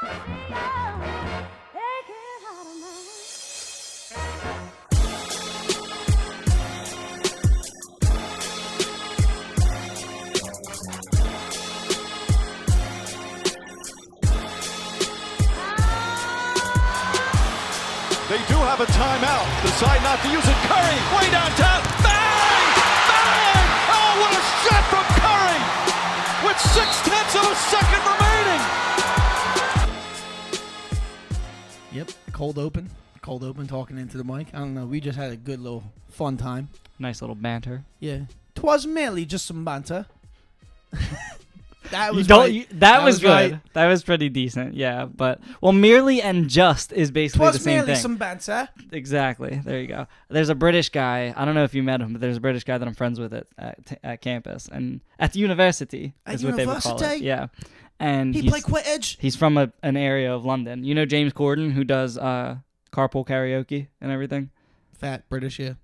They do have a timeout. Decide not to use it. Curry, way downtown. Bang! Bang! Oh, what a shot from Curry! With 0.6 of a second remaining. Yep, cold open talking into the mic. I don't know. We just had a good little fun time. Nice little banter. Yeah. Twas merely just some banter. That was that was good. Right. That was pretty decent. Yeah, but merely and just is basically the same thing. Twas merely some banter. Exactly. There you go. There's a British guy. I don't know if you met him, but there's a British guy that I'm friends with at campus and at the university is what they would call it. Yeah. And he played Quidditch. He's from an area of London. You know James Corden, who does carpool karaoke and everything? Fat British, yeah.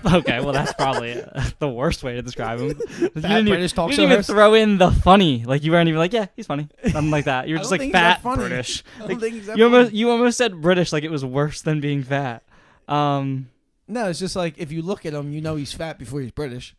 Okay, well that's probably the worst way to describe him. You didn't even throw in the funny. Like you weren't even like, yeah, he's funny. Something like that. You were just like fat British. I don't think he's that you funny. You almost said British like it was worse than being fat. No, it's just like if you look at him, you know he's fat before he's British.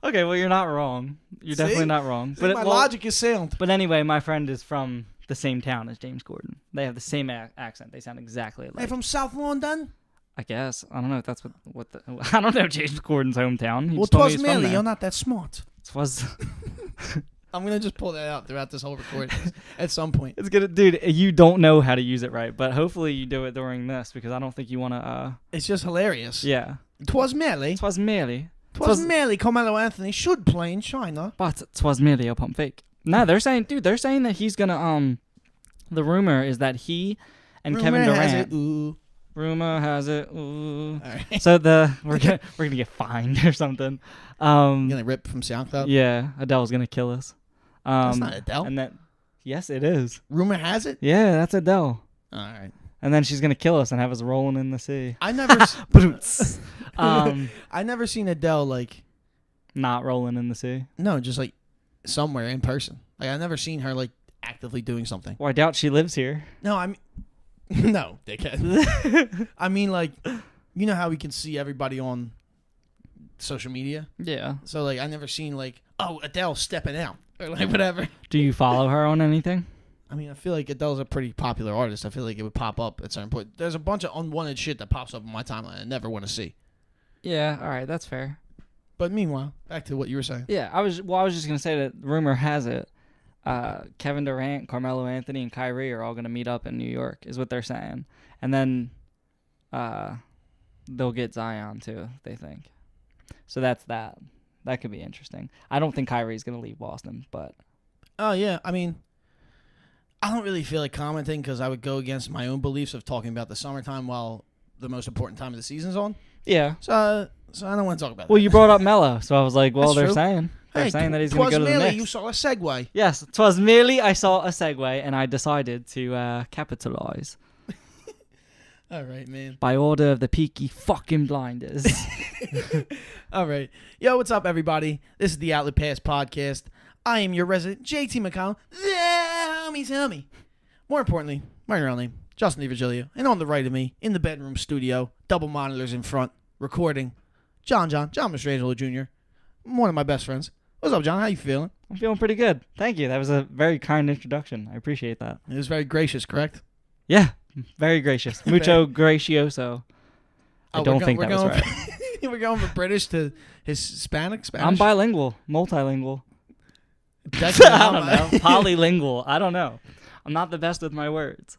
Okay, well you're not wrong. You're definitely not wrong. But my logic is sound. But anyway, my friend is from the same town as James Corden. They have the same accent. They sound exactly alike. They're from South London? I guess. I don't know if that's what the... I don't know James Corden's hometown. Well, Twas merely, you're not that smart. Twas... I'm going to just pull that out throughout this whole recording at some point. It's good. Dude, you don't know how to use it right, but hopefully you do it during this because I don't think you want to... It's just hilarious. Yeah. Twas merely. Twas merely. Twas merely Carmelo Anthony should play in China. But twas merely a pump fake. No, they're saying that he's gonna the rumor is that he and Kevin Durant. Rumor has it. Ooh. All right. So we're gonna get fined or something. You're gonna rip from SoundCloud? Yeah, Adele's gonna kill us. That's not Adele. And yes, it is. Rumor has it? Yeah, that's Adele. All right. And then she's gonna kill us and have us rolling in the sea. I never. I never seen Adele like. Not rolling in the sea. No, just like somewhere in person. Like I never seen her like actively doing something. Well, I doubt she lives here. No, I mean, no, dickhead. I mean, like, you know how we can see everybody on social media? Yeah. So like, I never seen like, oh, Adele stepping out or like whatever. Do you follow her on anything? I mean, I feel like Adele's a pretty popular artist. I feel like it would pop up at certain point. There's a bunch of unwanted shit that pops up on my timeline I never want to see. Yeah, all right, that's fair. But meanwhile, back to what you were saying. Yeah, I was just gonna say that rumor has it, Kevin Durant, Carmelo Anthony, and Kyrie are all gonna meet up in New York, is what they're saying, and then, they'll get Zion too. They think, so that's that. That could be interesting. I don't think Kyrie's gonna leave Boston, but. Oh yeah, I mean, I don't really feel like commenting because I would go against my own beliefs of talking about the summertime while the most important time of the season's on. Yeah. So I don't want to talk about that. Well, you brought up Melo, so I was like, well, That's they're true. saying that he's going to go to the merely Knicks. you saw a segue. Yes, 'twas merely I saw a segue, and I decided to capitalize. All right, man. By order of the Peaky fucking Blinders. All right. Yo, what's up, everybody? This is the Outlet Pass Podcast. I am your resident JT McConnell. Tell me. More importantly, my real name, Justin DiVirgilio. And on the right of me, in the bedroom studio, double monitors in front, recording, John Mastrangelo Jr., one of my best friends. What's up, John? How you feeling? I'm feeling pretty good. Thank you. That was a very kind introduction. I appreciate that. It was very gracious, correct? Yeah, very gracious. Mucho gracioso. I don't think that was right. We're going from British to Hispanic, Spanish? I'm bilingual, multilingual. I don't know. Polylingual. I don't know. I'm not the best with my words.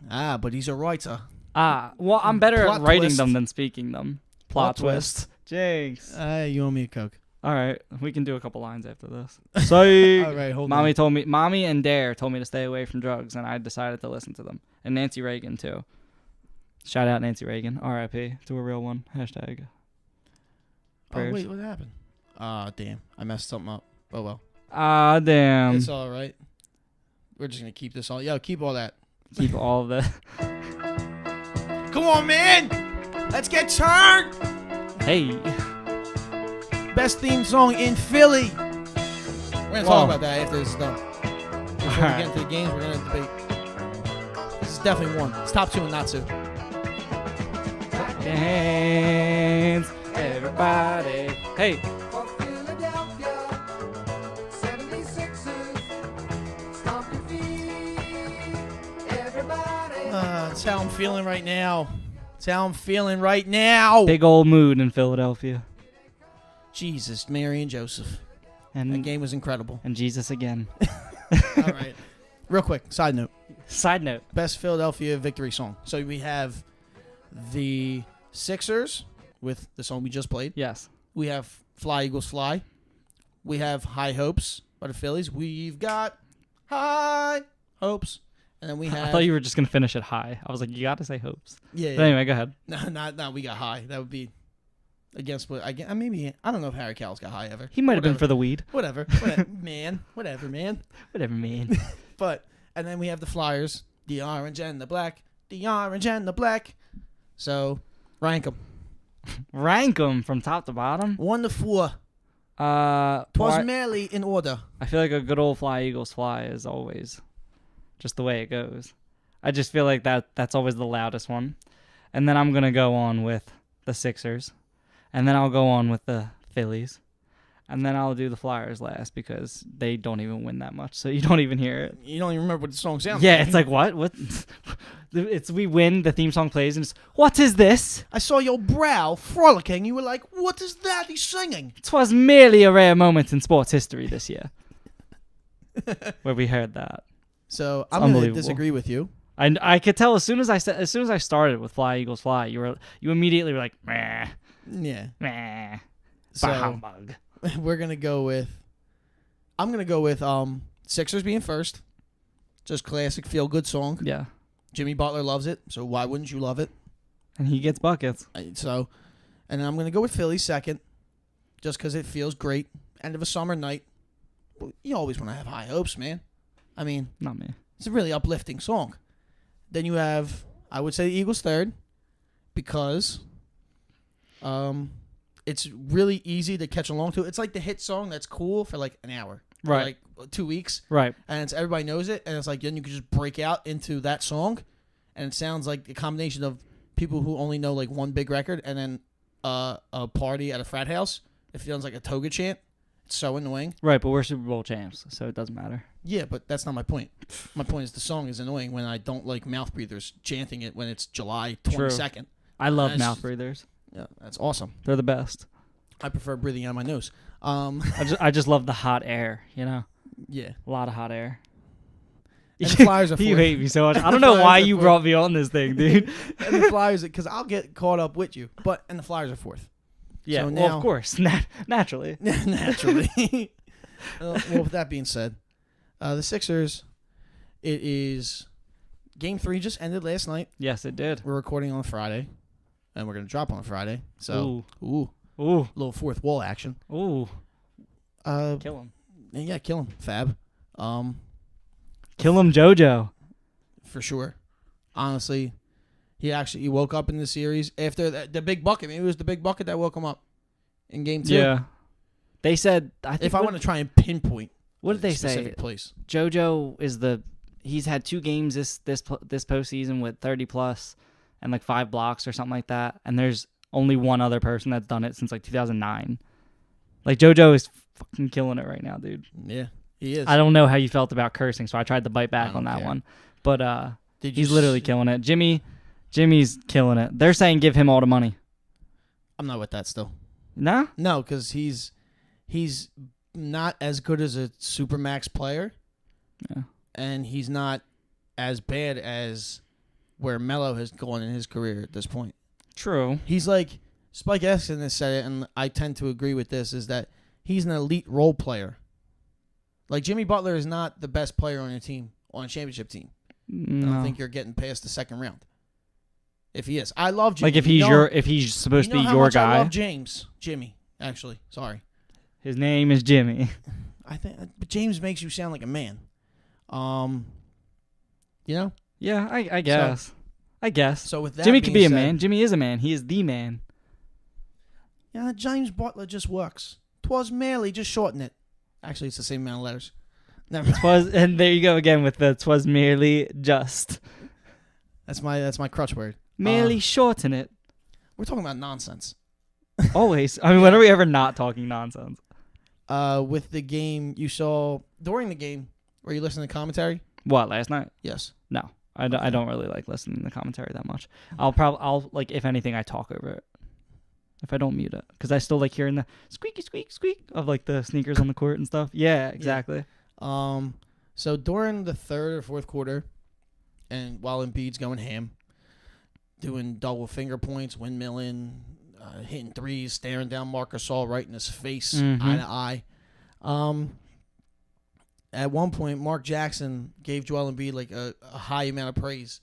But he's a writer. Well, I'm better Plot at writing twist. them than speaking them. Plot twist. Jinx. You owe me a Coke. All right, we can do a couple lines after this. So, all right, hold on. Mommy and Dare told me to stay away from drugs, and I decided to listen to them. And Nancy Reagan too. Shout out Nancy Reagan, R.I.P. to a real one. Hashtag. Oh wait, what happened? Damn, I messed something up. Oh well. Damn. It's all right. We're just gonna keep this all. Yo, keep all that. Keep all of the. Come on, man. Let's get turned. Hey. Best theme song in Philly. We're going to talk about that after this is done. Before we get into the games, we're going to debate. This is definitely one. It's top 2 and not 2. Hands, everybody. Hey. For Philadelphia, 76ers, stomp your feet, everybody. That's how I'm feeling right now. That's how I'm feeling right now. Big old mood in Philadelphia. Jesus, Mary and Joseph. That And game was incredible. and Jesus again. All right. Real quick, side note. Side note. Best Philadelphia victory song. So we have the Sixers with the song we just played. Yes. We have Fly Eagles Fly. We have High Hopes by the Phillies. We've got High Hopes. And then we have... I thought you were just going to finish it high. I was like, you got to say hopes. Yeah, But anyway, go ahead. No, we got High. That would be against what... Maybe... I don't know if Harry Cowell's got High ever. He might have been for the weed. Whatever. Man. Whatever, man. Whatever, man. But... And then we have the Flyers. The orange and the black. The orange and the black. So, rank them. Rank them from top to bottom. 1 to 4. Twas Merely in order. I feel like a good old Fly Eagles Fly is always just the way it goes. I just feel like that's always the loudest one. And then I'm going to go on with the Sixers. And then I'll go on with the Phillies. And then I'll do the Flyers last because they don't even win that much. So you don't even hear it. You don't even remember what the song sounds Yeah, like. it's like, what? What? We win, the theme song plays, and it's, what is this? I saw your brow frolicking. You were like, what is that he's singing? 'Twas merely a rare moment in sports history this year. Where we heard that. So I'm going to unbelievable. disagree with you. I could tell as soon as I started with Fly Eagles Fly, you immediately were like, meh, Yeah. meh, So bah humbug. we're going to go with... I'm going to go with Sixers being first. Just classic feel-good song. Yeah, Jimmy Butler loves it, so why wouldn't you love it? and he gets buckets. And then I'm going to go with Philly second, just because it feels great. End of a summer night. Well, you always want to have high hopes, man. I mean, Not me. it's a really uplifting song. Then you have, I would say, the Eagles third, because it's really easy to catch along to. It's like the hit song that's cool for like an hour, or Right. like 2 weeks, Right. and everybody knows it, and it's like then you can just break out into that song, and it sounds like a combination of people who only know like one big record, and then a party at a frat house. It feels like a toga chant. It's so annoying. Right, but we're Super Bowl champs, so it doesn't matter. Yeah, but that's not my point. My point is the song is annoying when I don't like mouth breathers chanting it when it's July 22nd. I love Nice. mouth breathers. Yeah, that's awesome. They're the best. I prefer breathing out of my nose. I just love the hot air, you know? Yeah. A lot of hot air. And the Flyers are You fourth. hate me so much. I The don't know Flyers why are you fourth. brought me on this thing, dude. And the Flyers, because I'll get caught up with you. And the Flyers are fourth. Yeah, So well, now- of course. Naturally. Naturally. Well, with that being said, the Sixers, it is Game 3 just ended last night. Yes, it did. We're recording on Friday, and we're going to drop on Friday. So, ooh, Ooh. little fourth wall action. Ooh. Kill Kill him. Yeah, kill him, Fab. Kill him, JoJo. For sure. Honestly, he woke up in the series after the big bucket. Maybe it was the big bucket that woke him up in Game 2. Yeah. They said, If I want to try and pinpoint what did a they say? specific place. JoJo is he's had 2 games this postseason with 30 plus and like 5 blocks or something like that. And there's only one other person that's done it since like 2009. Like JoJo is fucking killing it right now, dude. Yeah, he is. I don't know how you felt about cursing, so I tried to bite back I on don't that care. one. But Did you he's literally killing it. Jimmy's killing it. They're saying give him all the money. I'm not with that still. No? No, because he's not as good as a supermax player, Yeah. and he's not as bad as where Melo has gone in his career at this point. True. He's like Spike Eskin has said it, and I tend to agree with this: is that he's an elite role player. Like Jimmy Butler is not the best player on your team, on a championship team. I No. don't think you're getting past the second round. If he is, I love Jimmy. Like if he's supposed to be how your much I guy. love Jimmy. Actually, sorry. His name is Jimmy. I think, but James makes you sound like a man. You know. Yeah, I guess. I guess. So with that, Jimmy could being be a said, man. Jimmy is a man. He is the man. Yeah, James Butler just works. Twas Merely, just shorten it. Actually, it's the same amount of letters. Never mind. And there you go again with the "twas merely just." That's my crutch word. Merely shorten it. We're talking about nonsense. Always. I mean, when are we ever not talking nonsense? With the game you saw during the game, were you listening to commentary? What, last night? Yes. No. I don't really like listening to the commentary that much. I'll like, if anything, I talk over it. If I don't mute it. Because I still like hearing the squeaky, squeak, squeak of like the sneakers on the court and stuff. Yeah, exactly. Yeah. So during the third or fourth quarter, and while Embiid's going ham, doing double finger points, windmilling, hitting threes, staring down Marc Gasol right in his face, eye to eye. At one point, Mark Jackson gave Joel Embiid like a high amount of praise,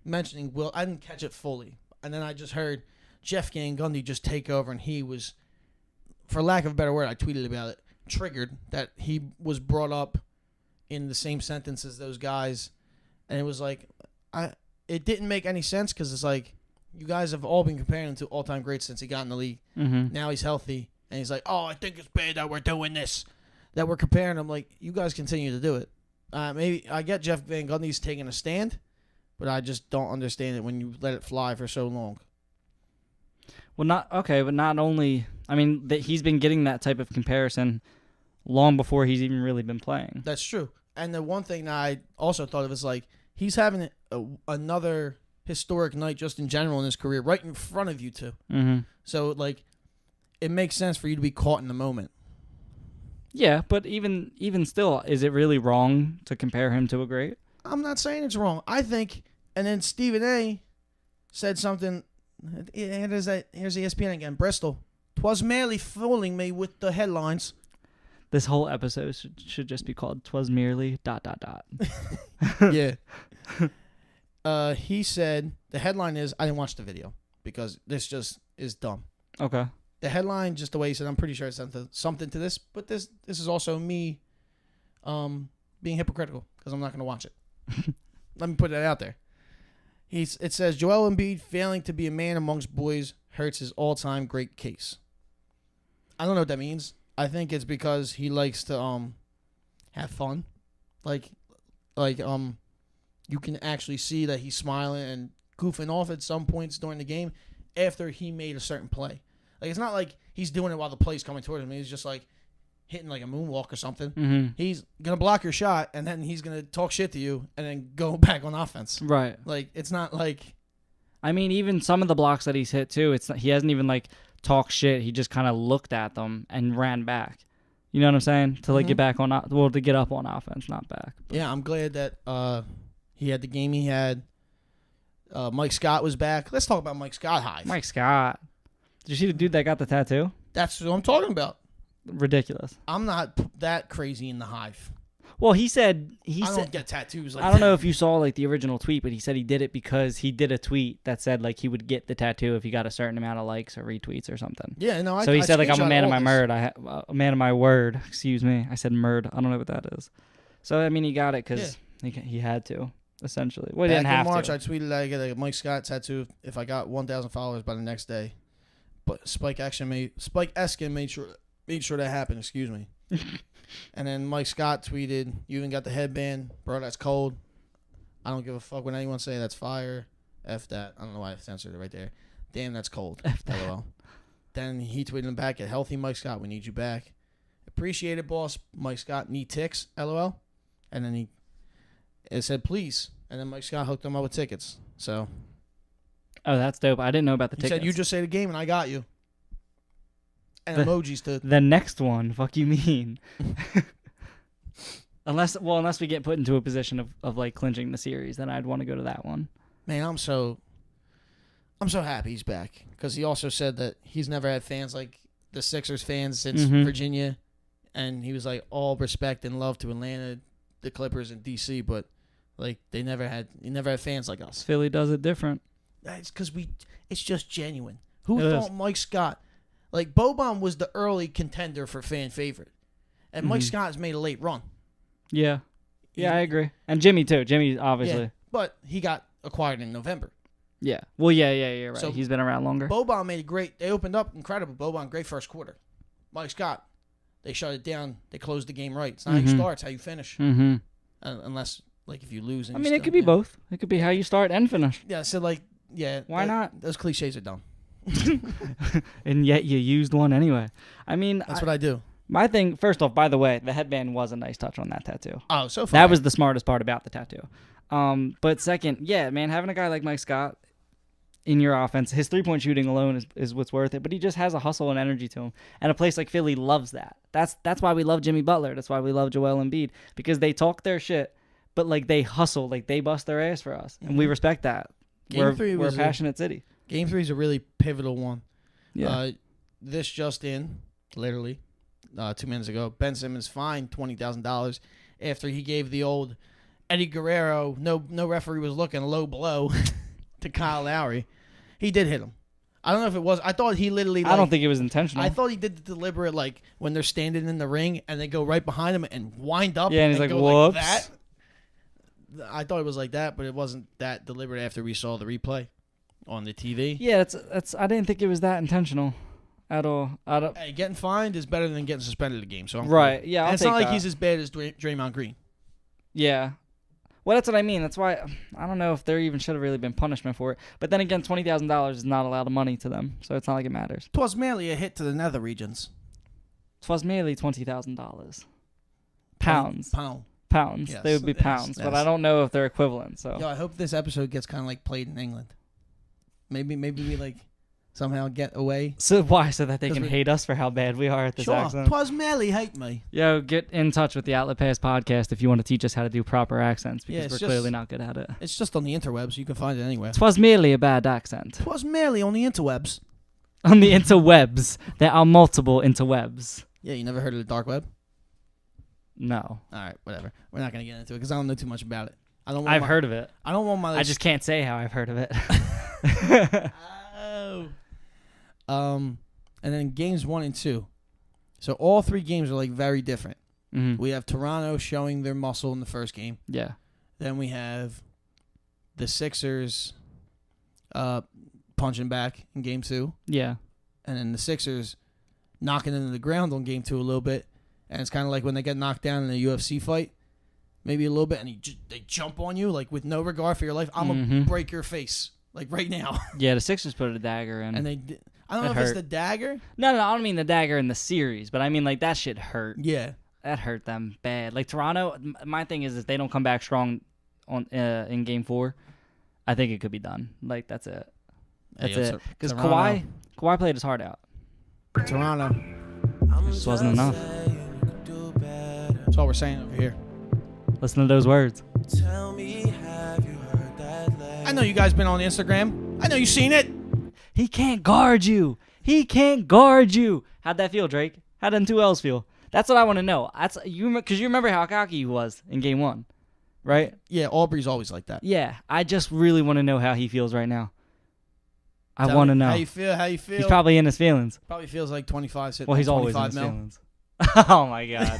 mentioning Will. I didn't catch it fully, and then I just heard Jeff Van Gundy just take over, and he was, for lack of a better word, I tweeted about it, triggered that he was brought up in the same sentence as those guys, and it was like, it didn't make any sense because it's like, you guys have all been comparing him to all-time greats since he got in the league. Now he's healthy, and he's like, oh, I think it's bad that we're doing this, that we're comparing him. Like, you guys continue to do it. Maybe I get Jeff Van Gundy's taking a stand, but I just don't understand it when you let it fly for so long. Well, but not only, I mean, he's been getting that type of comparison long before he's even really been playing. That's true. And the one thing that I also thought of is like, he's having another historic night just in general in his career right in front of you two. So, like, it makes sense for you to be caught in the moment. Yeah, but even still, is it really wrong to compare him to a great? I'm not saying it's wrong. I think, and then Stephen A. said something. Here's ESPN again. Bristol. Twas merely fooling me with the headlines. This whole episode should just be called "Twas Merely ... Yeah. He said the headline is, I didn't watch the video because this just is dumb. Okay. The headline, just the way he said, I'm pretty sure it's something to this, but this is also me being hypocritical because I'm not going to watch it. Let me put that out there. It says, Joel Embiid failing to be a man amongst boys hurts his all-time great case. I don't know what that means. I think it's because he likes to have fun. Like you can actually see that he's smiling and goofing off at some points during the game after he made a certain play. Like, it's not like he's doing it while the play's coming towards him. He's just like hitting like a moonwalk or something. He's going to block your shot, and then he's going to talk shit to you and then go back on offense. Right. Like, it's not like... I mean, even some of the blocks that he's hit, too, he hasn't even, like, talked shit. He just kind of looked at them and ran back. You know what I'm saying? To, like, get back on... to get up on offense, not back. But. Yeah, I'm glad that he had the game he had. Mike Scott was back. Let's talk about Mike Scott hive. Mike Scott. Did you see the dude that got the tattoo? That's what I'm talking about. Ridiculous. I'm not that crazy in the hive. Well, he said I don't get tattoos like that. I don't know if you saw like the original tweet, but he said he did it because he did a tweet that said like he would get the tattoo if he got a certain amount of likes or retweets or something. Yeah, no. So he said like I'm a man of my word. a man of my word. Excuse me, I said murd. I don't know what that is. So I mean, he got it because he had to essentially. Well, he didn't have in March, to. I tweeted I get a Mike Scott tattoo if I got 1,000 followers by the next day. But Spike Eskin made sure that happened. Excuse me. And then Mike Scott tweeted, "You even got the headband, bro. That's cold. I don't give a fuck when anyone say that's fire. F that. I don't know why I censored it right there. Damn, that's cold. F that. LOL." Then he tweeted him back, "At healthy Mike Scott, we need you back. Appreciate it, boss. Mike Scott need ticks. LOL." And then it said please. And then Mike Scott hooked him up with tickets. So. Oh, that's dope. I didn't know about the He tickets. said, "You just say the game and I got you." And emojis to... The next one, fuck you mean? unless we get put into a position of like clinching the series, then I'd want to go to that one. Man, I'm so happy he's back. Because he also said that he's never had fans like the Sixers fans since Virginia. And he was like, all respect and love to Atlanta, the Clippers, and DC, but like he never had fans like us. Philly does it different. It's because it's just genuine. Who thought Mike Scott... Like, Boban was the early contender for fan favorite. And Mike Scott has made a late run. Yeah. Yeah, I agree. And Jimmy, too. Jimmy, obviously. Yeah, but he got acquired in November. Yeah. Well, yeah, you're right. So he's been around longer. Boban made they opened up incredible. Boban, great first quarter. Mike Scott, they shut it down. They close the game right. It's not how you start, it's how you finish. Mm-hmm. Unless, like, if you lose. And I you mean, it still- could be both. It could be how you start and finish. Yeah, so, like, yeah. Why not? Those cliches are dumb. And yet you used one anyway. I mean, That's what I do. my thing, first off, by the way, the headband was a nice touch on that tattoo. Oh, so far. That was the smartest part about the tattoo. But second, yeah, man, having a guy like Mike Scott in your offense, his three-point shooting alone is what's worth it. But he just has a hustle and energy to him. And a place like Philly loves that. That's why we love Jimmy Butler. That's why we love Joel Embiid. Because they talk their shit, but, like, they hustle. Like, they bust their ass for us. And we respect that. Game 3 we're was a passionate city. Game 3 is a really pivotal one. Yeah. This just in, literally, 2 minutes ago, Ben Simmons fined $20,000 after he gave the old Eddie Guerrero, no referee was looking, low blow to Kyle Lowry. He did hit him. I don't know if it was. I thought he literally. I don't think it was intentional. I thought he did the deliberate, like, when they're standing in the ring and they go right behind him and wind up. Yeah, and he's like, go whoops. like that. I thought it was like that, but it wasn't that deliberate after we saw the replay on the TV. Yeah, that's. I didn't think it was that intentional at all. Hey, getting fined is better than getting suspended a game. So I'm Right, cool. yeah, I'll And it's take not like that. he's as bad as Draymond Green. Yeah. Well, that's what I mean. That's why I don't know if there even should have really been punishment for it. But then again, $20,000 is not a lot of money to them, so it's not like it matters. Twas merely a hit to the nether regions. Twas merely $20,000. Pounds. Pound. They would be Yes, pounds, but yes. I don't know if they're equivalent. So Yo, I hope this episode gets kind of like played in England. Maybe we like somehow get away. So why? So that they 'Cause can we- hate us for how bad we are at this Sure, accent. Twas merely hate me. Yo, get in touch with the Outlet Pass podcast if you want to teach us how to do proper accents because Yeah, it's we're just- clearly not good at it. It's just on the interwebs. You can find it anywhere. Twas merely a bad accent. Twas merely on the interwebs. On the interwebs, there are multiple interwebs. Yeah, you never heard of the dark web? No, All right, whatever. We're not gonna get into it because I don't know too much about it. I don't. Want I've my- heard of it. I don't want my. I just can't say how I've heard of it. Oh. And then games 1 and 2. So all 3 games are like very different. Mhm. We have Toronto showing their muscle in the first game. Yeah. Then we have the Sixers punching back in game 2. Yeah. And then the Sixers knocking into the ground on game 2 a little bit. And it's kind of like when they get knocked down in a UFC fight, maybe a little bit, and they jump on you like with no regard for your life. I'm going to break your face like right now. Yeah, the Sixers put a dagger in. And I don't know It if it's hurt. the dagger. No, I don't mean the dagger in the series, but I mean like that shit hurt. Yeah. That hurt them bad. Like Toronto, my thing is if they don't come back strong on in game 4, I think it could be done. Like that's it. That's Hey, it. Because Toronto. Kawhi played his heart out. Toronto. It just wasn't enough. That's all we're saying over here. Listen to those words. I know you guys been on Instagram. I know you seen it. He can't guard you. He can't guard you. How'd that feel, Drake? How'd them 2 L's feel? That's what I want to know. That's because you remember how cocky he was in game 1, right? Yeah, Aubrey's always like that. Yeah. I just really want to know how he feels right now. I Tell want to me know. How you feel? How you feel? He's probably in his feelings. Probably feels like 25 sitting Well, he's on always in 25 his mil. feelings. Oh my god.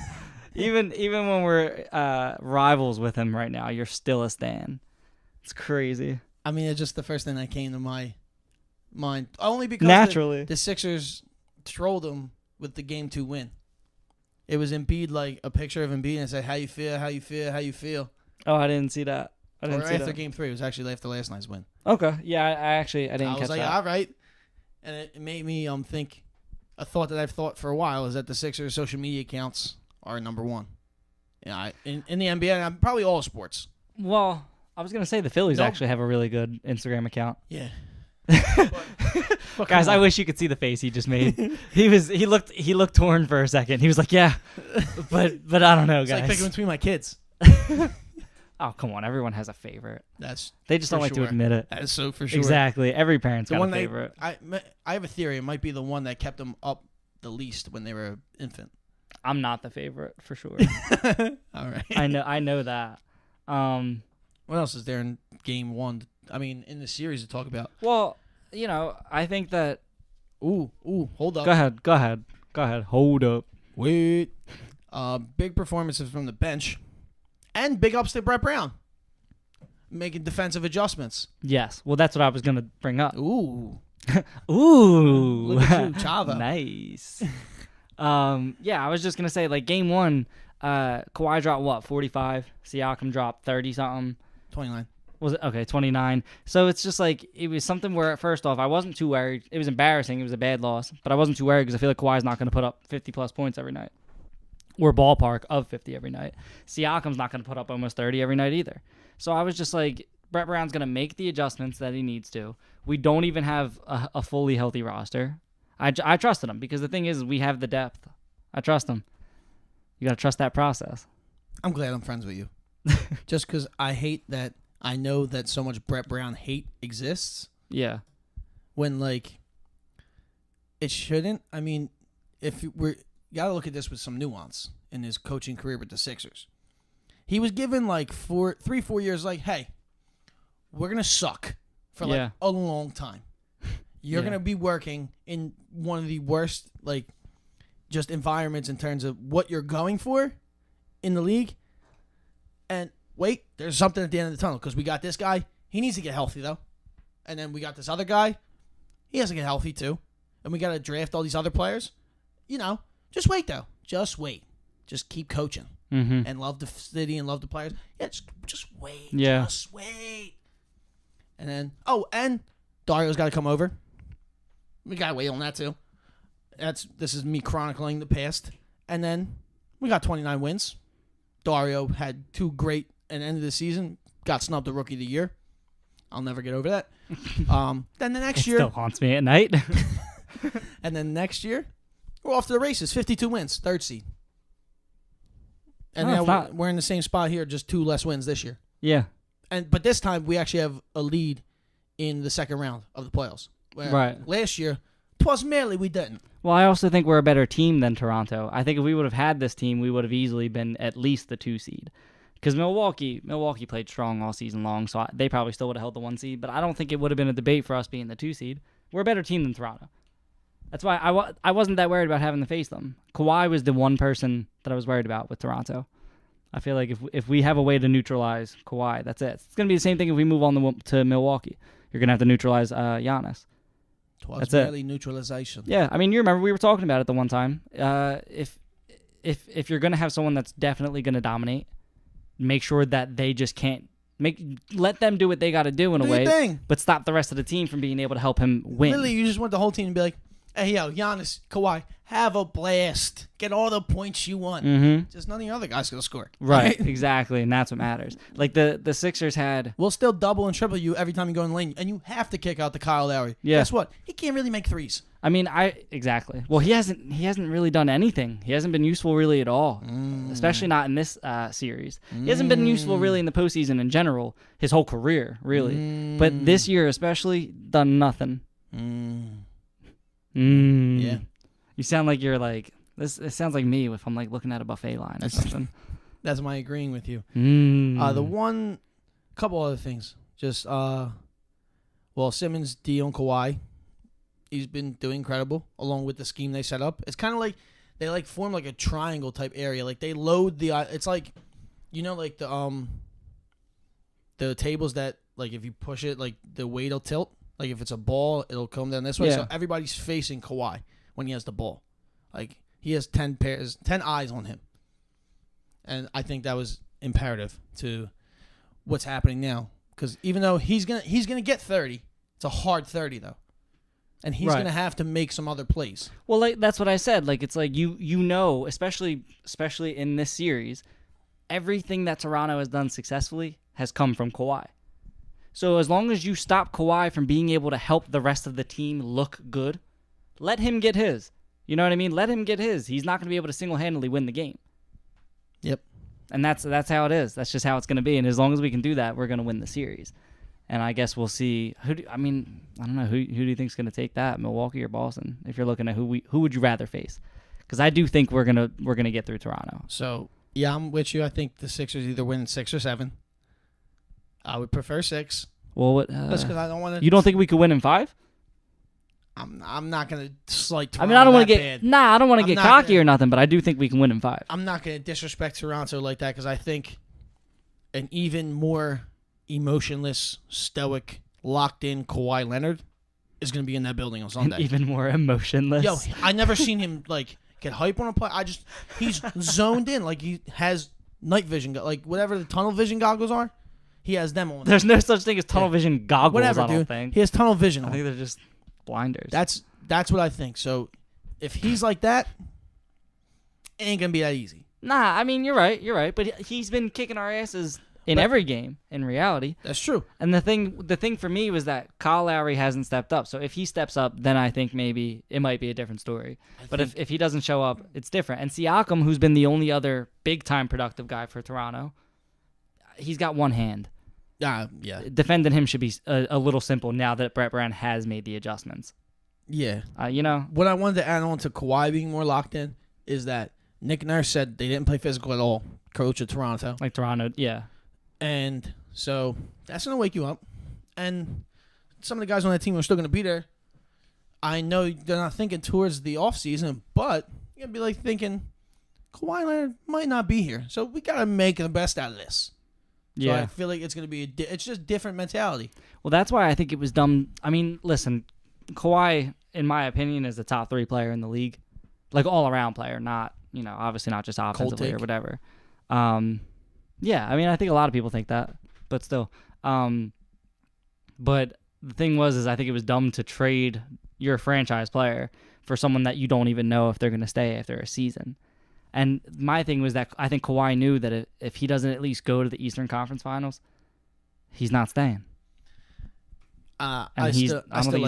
even when we're rivals with him right now, you're still a stan. It's crazy. I mean, it's just the first thing that came to my mind. Only because Naturally. the Sixers trolled him with the game 2 win. It was Embiid, like a picture of Embiid, and it said, "How you feel? How you feel? How you feel?" Oh, I didn't see that. I Or didn't see after that. game 3, it was actually after last night's win. Okay. Yeah, I didn't I catch was like, that. all right, and it made me think. A thought that I've thought for a while is that the Sixers' social media accounts are number 1. Yeah, in the NBA, and probably all sports. Well, I was gonna say the Phillies Nope. actually have a really good Instagram account. Yeah. Guys, I wish you could see the face he just made. he looked torn for a second. He was like, "Yeah," but I don't know, It's like guys. picking between my kids. Oh, come on. Everyone has a favorite. That's They just don't for like sure. to admit it. That is so for sure. Exactly. Every parent's The got one a favorite. I have a theory. It might be the one that kept them up the least when they were an infant. I'm not the favorite for sure. All right. I know that. What else is there in game 1? I mean, in the series to talk about. Well, I think that. Ooh, hold up. Go ahead. Hold up. Wait. Big performances from the bench, and big ups to Brett Brown, making defensive adjustments. Yes. Well, that's what I was gonna bring up. Ooh. Ooh. Look at you, Chava. Nice. Yeah, I was just gonna say like game 1, Kawhi dropped what 45, Siakam dropped 30 something. 29. Was it okay? 29. So it's just like it was something where first off I wasn't too worried. It was embarrassing. It was a bad loss, but I wasn't too worried because I feel like Kawhi's not gonna put up 50 plus points every night. Or ballpark of 50 every night. Siakam's not going to put up almost 30 every night either. So I was just like, Brett Brown's going to make the adjustments that he needs to. We don't even have a fully healthy roster. I trusted him because the thing is we have the depth. I trust him. You got to trust that process. I'm glad I'm friends with you. Just because I hate that. I know that so much Brett Brown hate exists. Yeah. When, like, it shouldn't. I mean, if we're... You got to look at this with some nuance in his coaching career with the Sixers. He was given like 4 years like, hey, we're going to suck for like a long time. You're going to be working in one of the worst like just environments in terms of what you're going for in the league. And wait, there's something at the end of the tunnel because we got this guy. He needs to get healthy though. And then we got this other guy. He has to get healthy too. And we got to draft all these other players. You know. Just wait, though. Just wait. Just keep coaching. Mm-hmm. And love the city and love the players. Yeah, just wait. Yeah. Just wait. And then, and Dario's got to come over. We got to wait on that, too. This is me chronicling the past. And then we got 29 wins. Dario had 2 great at the end of the season. Got snubbed the Rookie of the Year. I'll never get over that. Then the next year. Still haunts me at night. And then next year. We're off to the races. 52 wins, 3rd seed. And now we're in the same spot here, just 2 less wins this year. Yeah. But this time we actually have a lead in the second round of the playoffs. Where Right. Last year, Twas Merely, we didn't. Well, I also think we're a better team than Toronto. I think if we would have had this team, we would have easily been at least the 2 seed. Because Milwaukee played strong all season long, so they probably still would have held the 1 seed. But I don't think it would have been a debate for us being the 2 seed. We're a better team than Toronto. That's why I wasn't that worried about having to face them. Kawhi was the one person that I was worried about with Toronto. I feel like if we have a way to neutralize Kawhi, that's it. It's going to be the same thing if we move on to Milwaukee. You're going to have to neutralize Giannis. Twas Merely neutralization. Yeah, I mean, you remember we were talking about it the one time. If you're going to have someone that's definitely going to dominate, make sure that they just can't let them do what they got to do in a way, thing. But stop the rest of the team from being able to help him win. Literally, you just want the whole team to be like, hey, yo, Giannis, Kawhi, have a blast. Get all the points you want. Mm-hmm. Just none of the other guys going to score. Right, exactly, and that's what matters. Like the Sixers had... We'll still double and triple you every time you go in the lane, and you have to kick out the Kyle Lowry. Yeah. Guess what? He can't really make threes. I mean, exactly. Well, he hasn't really done anything. He hasn't been useful really at all, especially not in this series. He hasn't been useful really in the postseason in general, his whole career, really. But this year especially, done nothing. Yeah. You sound like you're like this. It sounds like me if I'm like looking at a buffet line or something. That's my agreeing with you. Mm. Couple other things. Just Simmons, Dion, Kawhi. He's been doing incredible along with the scheme they set up. It's kind of like they like form like a triangle type area. Like they load the. It's like, like the tables that like if you push it, like the weight will tilt. Like if it's a ball, it'll come down this way. Yeah. So everybody's facing Kawhi when he has the ball. Like he has 10 eyes on him. And I think that was imperative to what's happening now. Because even though he's gonna get 30, it's a hard 30 though. And he's gonna have to make some other plays. Well, like that's what I said. Like it's like especially in this series, everything that Toronto has done successfully has come from Kawhi. So as long as you stop Kawhi from being able to help the rest of the team look good, let him get his. You know what I mean? Let him get his. He's not going to be able to single-handedly win the game. Yep. And that's how it is. That's just how it's going to be. And as long as we can do that, we're going to win the series. And I guess we'll see. I don't know. Who do you think's going to take that, Milwaukee or Boston? If you're looking at who would you rather face? Because I do think we're gonna get through Toronto. So yeah, I'm with you. I think the Sixers either win 6 or 7. I would prefer 6. Well, what? That's because I don't want to. You don't think we could win in 5? I'm not gonna slight Toronto. I mean, I don't want to bad. I don't want to get cocky or nothing, but I do think we can win in 5. I'm not gonna disrespect Toronto like that because I think an even more emotionless, stoic, locked-in Kawhi Leonard is gonna be in that building on Sunday. Even more emotionless. Yo, I never seen him like get hype on a play. He's zoned in, like he has night vision, like whatever the tunnel vision goggles are. He has them on. There's no such thing as tunnel vision goggles. Whatever, I don't dude. think. He has tunnel vision I on. think they're just blinders. That's what I think. So if he's like that, it ain't gonna be that easy. Nah, I mean you're right. But he's been kicking our asses in every game. In reality, That's true. and the thing for me was that Kyle Lowry hasn't stepped up. So if he steps up, then I think maybe it might be a different story. But if he doesn't show up, it's different. And Siakam, who's been the only other big time productive guy for Toronto, he's got one hand. Yeah. Defending him should be a little simple now that Brett Brown has made the adjustments. Yeah. What I wanted to add on to Kawhi being more locked in is that Nick Nurse said they didn't play physical at all, coach of Toronto. Like Toronto, yeah. And so that's going to wake you up. And some of the guys on that team are still going to be there. I know they're not thinking towards the offseason, but you're going to be like thinking Kawhi Leonard might not be here. So we got to make the best out of this. So Yeah. I feel like it's going to be it's just different mentality. Well, that's why I think it was dumb. I mean, listen, Kawhi, in my opinion, is the top 3 player in the league. Like all-around player, not, obviously not just offensively or whatever. Yeah, I mean, I think a lot of people think that, but still. But the thing was I think it was dumb to trade your franchise player for someone that you don't even know if they're going to stay after a season. And my thing was that I think Kawhi knew that if he doesn't at least go to the Eastern Conference Finals, he's not staying. I don't think like he's the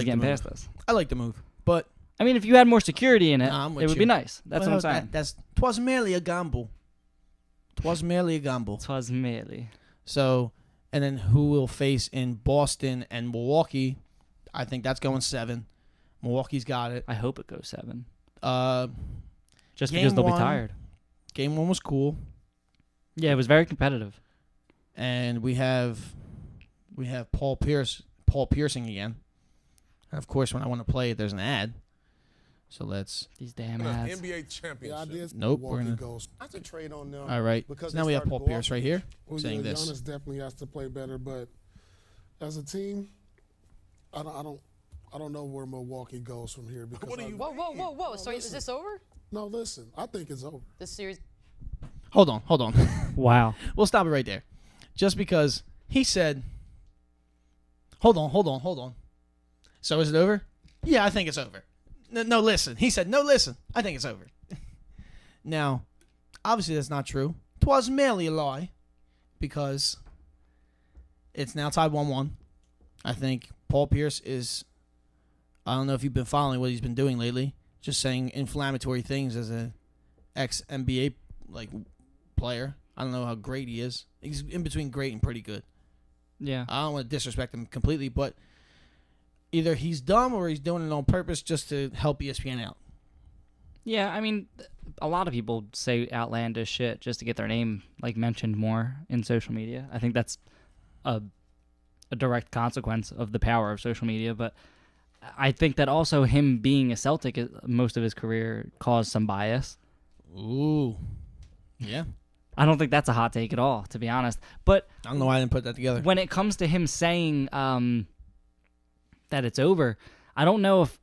getting move. past this. I like the move, but I mean, if you had more security in it, Nah, I'm with it would you. be nice. That's what I'm saying. Twas merely a gamble. Twas merely a gamble. Twas Merely. So, and then who will face in Boston and Milwaukee? I think that's going 7. Milwaukee's got it. I hope it goes 7. Just Game because they'll be 1 tired. Game 1 was cool, Yeah, it was very competitive. and we have Paul Piercing again. And of course, when I want to play it, there's an ad. So let's. These damn ads. NBA championship. Nope, we're gonna. Goes. I have to trade on them. All right. Because So now they we have started Paul to go Pierce off. right here Well, saying yeah, this. Giannis definitely has to play better, but as a team, I don't know where Milwaukee goes from here because Whoa. So is this over? No, listen, I think it's over. This series? Hold on. Wow. We'll stop it right there. Just because he said, hold on. So is it over? Yeah, I think it's over. No, listen. He said, no, listen. I think it's over. Now, obviously that's not true. Twas merely a lie because it's now tied 1-1. I think Paul Pierce is, I don't know if you've been following what he's been doing lately, just saying inflammatory things as a ex-NBA player. I don't know how great he is. He's in between great and pretty good. Yeah. I don't want to disrespect him completely, but either he's dumb or he's doing it on purpose just to help ESPN out. Yeah, I mean, a lot of people say outlandish shit just to get their name mentioned more in social media. I think that's a direct consequence of the power of social media, but I think that also him being a Celtic most of his career caused some bias. Ooh. Yeah. I don't think that's a hot take at all, to be honest. But I don't know why I didn't put that together. when it comes to him saying that it's over, I don't know if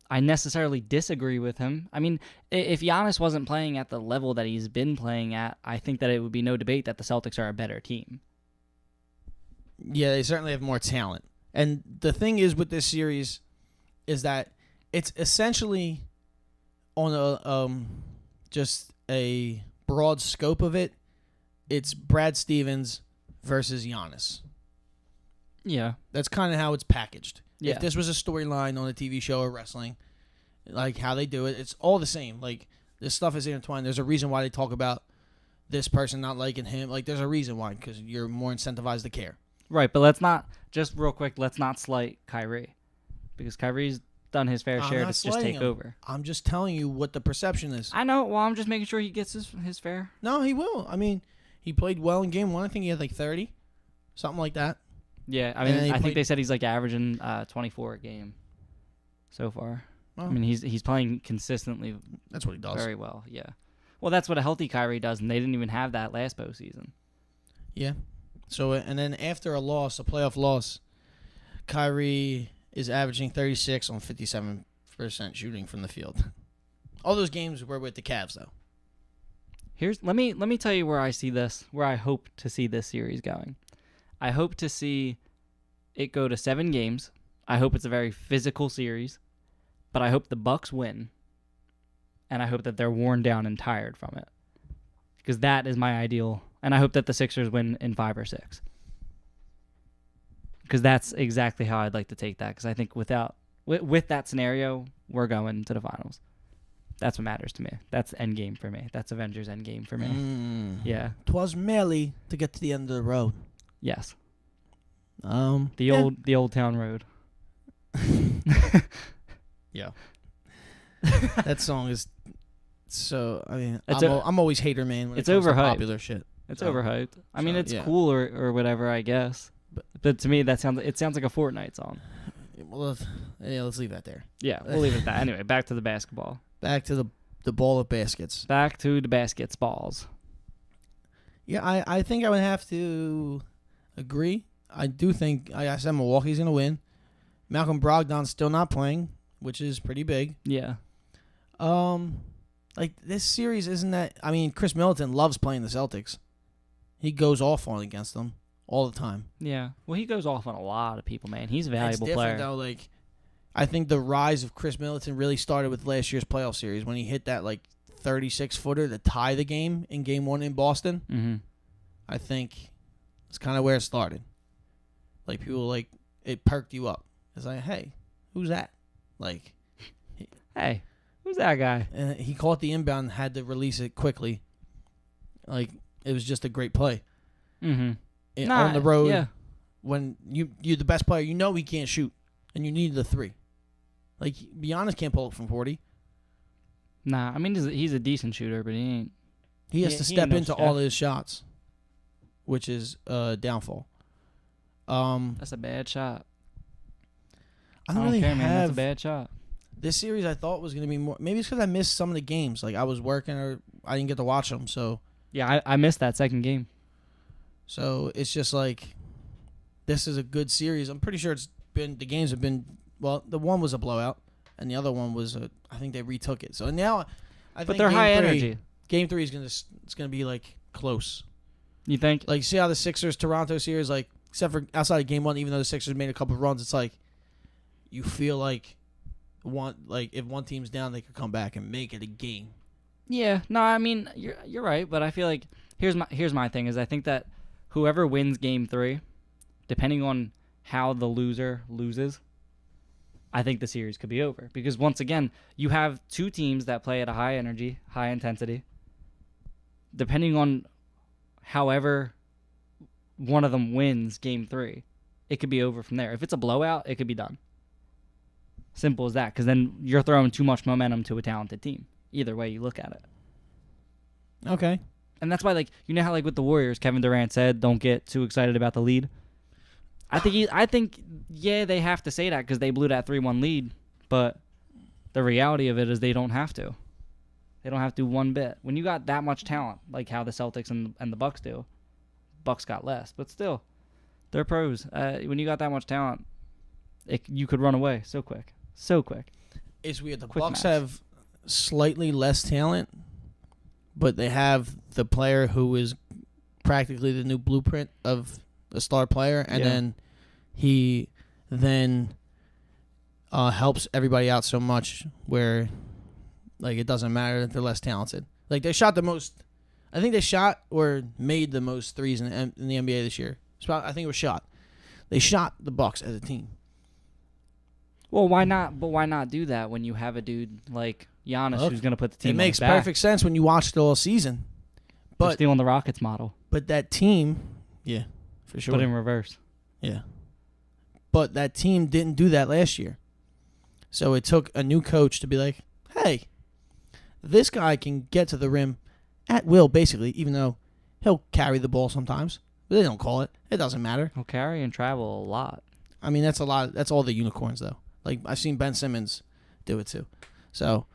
I necessarily disagree with him. I mean, if Giannis wasn't playing at the level that he's been playing at, I think that it would be no debate that the Celtics are a better team. Yeah, they certainly have more talent. And the thing is with this series is that it's essentially on a just a broad scope of it. It's Brad Stevens versus Giannis. Yeah. That's kind of how it's packaged. Yeah. If this was a storyline on a TV show or wrestling, like how they do it, it's all the same. Like, this stuff is intertwined. There's a reason why they talk about this person not liking him. Like, there's a reason why, because you're more incentivized to care. Right, but let's not, just real quick, let's not slight Kyrie. Because Kyrie's done his fair share to not just slighting take him. over. I'm just telling you what the perception is. I know, well, I'm just making sure he gets his fair. No, he will. I mean, he played well in game 1. I think he had 30, something like that. Yeah, I And then mean, he I think played- they said he's averaging 24 a game so far. Well, I mean, he's playing consistently that's what he does. very well. Yeah. Well, that's what a healthy Kyrie does, and they didn't even have that last postseason. Yeah. So, and then after a playoff loss, Kyrie is averaging 36 on 57% shooting from the field. All those games were with the Cavs, though. Let me tell you where I hope to see this series going. I hope to see it go to 7 games. I hope it's a very physical series, but I hope the Bucks win, and I hope that they're worn down and tired from it, because that is my ideal. And I hope that the Sixers win in 5 or 6, because that's exactly how I'd like to take that. Because I think with that scenario, we're going to the finals. That's what matters to me. That's Endgame for me. That's Avengers Endgame for me. Yeah. Twas merely to get to the end of the road. Yes. The old town road. Yeah. That song is so. I mean, It's I'm always hater man when it's it comes to overhyped. popular shit. It's So- overhyped. I mean, it's yeah. cool or whatever, I guess. But to me, it sounds like a Fortnite song. Well, let's leave that there. Yeah, we'll leave it at that. Anyway, back to the basketball. Back to the ball of baskets. Back to the baskets balls. Yeah, I think I would have to agree. I do think I said Milwaukee's gonna win. Malcolm Brogdon's still not playing, which is pretty big. Yeah. Like this series isn't that. I mean, Chris Middleton loves playing the Celtics. He goes off on against them all the time. Yeah. Well, he goes off on a lot of people, man. He's a It's valuable different player. though. Like, I think the rise of Chris Middleton really started with last year's playoff series when he hit that like 36-footer to tie the game in Game 1 in Boston. Mm-hmm. I think it's kind of where it started. Like people like it perked you up. It's like, hey, who's that? Like, Hey, who's that guy? and he caught the inbound and had to release it quickly. Like it was just a great play. Mm-hmm. On the road, Yeah. when you're the best player, you know he can't shoot, and you need the 3. Like Giannis can't pull it from 40. Nah, I mean, he's a decent shooter, but he ain't. He has Yeah, to he step ain't no into Steph. all his shots, which is a downfall. That's a bad shot. I don't really care, man. That's a have bad shot. this series. I thought was going to be more. Maybe it's because I missed some of the games. Like I was working or I didn't get to watch them. So Yeah, I missed that second game. it's just like this is a good series. I'm pretty sure the games have been. Well, the one was a blowout, and the other one was I think they retook it. So now, I think But they're game high 3 energy. Game 3 is gonna be like close. You think? Like see how the Sixers Toronto series, like except for outside of game 1, even though the Sixers made a couple of runs, it's like you feel like if one team's down, they could come back and make it a game. Yeah. No, I mean you're right, but I feel like here's my thing is I think that whoever wins game 3, depending on how the loser loses, I think the series could be over. Because once again, you have 2 teams that play at a high energy, high intensity. Depending on however one of them wins game 3, it could be over from there. If it's a blowout, it could be done. Simple as that. Because then you're throwing too much momentum to a talented team. Either way you look at it. Okay. And that's why, like, you know how, like, with the Warriors, Kevin Durant said, don't get too excited about the lead. I think, they have to say that because they blew that 3-1 lead. But the reality of it is they don't have to. They don't have to one bit. When you got that much talent, like how the Celtics and the Bucks do, Bucks got less. But still, they're pros. When you got that much talent, you could run away so quick. So quick. It's weird. The Quick Bucks match. have slightly less talent, but they have the player who is practically the new blueprint of a star player, and Yeah. then he helps everybody out so much where like it doesn't matter that they're less talented. Like they shot the most. I think they shot or made the most threes in the NBA this year. I think it was shot. They shot the Bucks as a team. Well, why not? But why not do that when you have a dude like Giannis Look, who's going to put the team It makes on his back? perfect sense when you watch it all season. They're But stealing the Rockets model, that team, yeah, for sure. but in reverse. Yeah. But that team didn't do that last year. So it took a new coach to be like, hey, this guy can get to the rim at will, basically, even though he'll carry the ball sometimes. But they don't call it. It doesn't matter. He'll carry and travel a lot. I mean, that's a lot. That's all the unicorns, though. Like, I've seen Ben Simmons do it, too. So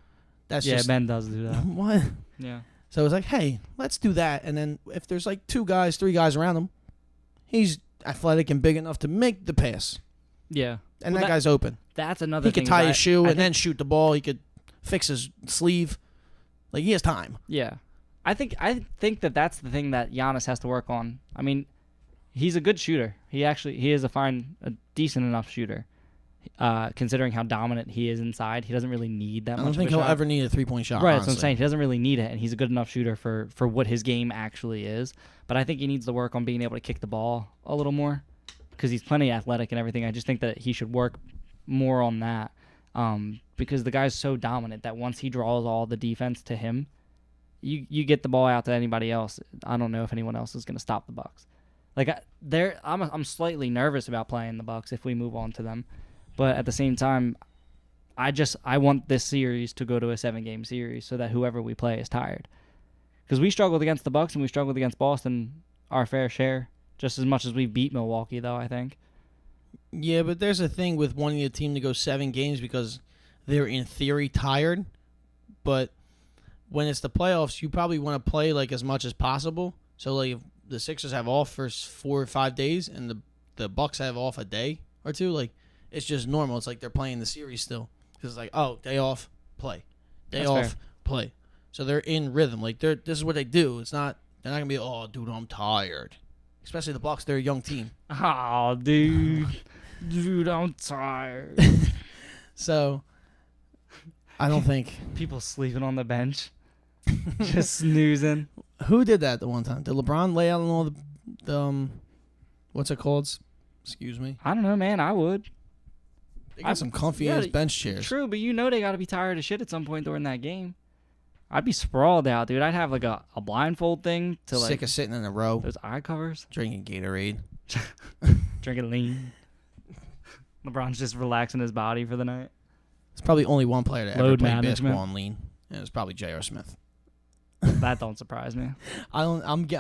that's Yeah, just... Ben does do that. What? Yeah. So it's like, hey, let's do that. And then if there's like 2 guys, 3 guys around him, he's athletic and big enough to make the pass. Yeah. And Well, that guy's open. That's another He thing. could tie is his shoe I and then shoot the ball. He could fix his sleeve. Like, he has time. Yeah. I think that that's the thing that Giannis has to work on. I mean, he's a good shooter. He is a decent enough shooter. Considering how dominant he is inside, he doesn't really need that much. I don't think of a he'll shot. ever need a 3-point shot. Right, honestly. that's what I'm saying. He doesn't really need it, and he's a good enough shooter for what his game actually is. But I think he needs to work on being able to kick the ball a little more because he's plenty athletic and everything. I just think that he should work more on that because the guy's so dominant that once he draws all the defense to him, you get the ball out to anybody else. I don't know if anyone else is going to stop the Bucks. Like I'm slightly nervous about playing the Bucks if we move on to them. But at the same time, I want this series to go to a 7-game series so that whoever we play is tired. Because we struggled against the Bucks and we struggled against Boston our fair share, just as much as we beat Milwaukee, though, I think. Yeah, but there's a thing with wanting a team to go 7 games because they're in theory tired. But when it's the playoffs, you probably want to play like as much as possible. So like if the Sixers have off for 4 or 5 days and the Bucks have off a day or two, like it's just normal. It's like they're playing the series still. It's like, oh, day off, play. Day That's off, fair. play. So they're in rhythm. Like this is what they do. They're not gonna be, oh, dude, I'm tired. Especially the Bucks, they're a young team. Oh, dude, I'm tired. So I don't think People sleeping on the bench, just snoozing. who did that the one time. Did LeBron lay out on all the what's it called? Excuse me. I don't know, man. I would. They got some comfy ass bench chairs. True, but they got to be tired of shit at some point during that game. I'd be sprawled out, dude. I'd have like a blindfold thing to like Sick of sitting in a row, those eye covers, drinking Gatorade. drinking lean. LeBron's just relaxing his body for the night. It's probably only one player that ever Load played management. basketball on lean, and it's probably J.R. Smith. That don't surprise me. I'm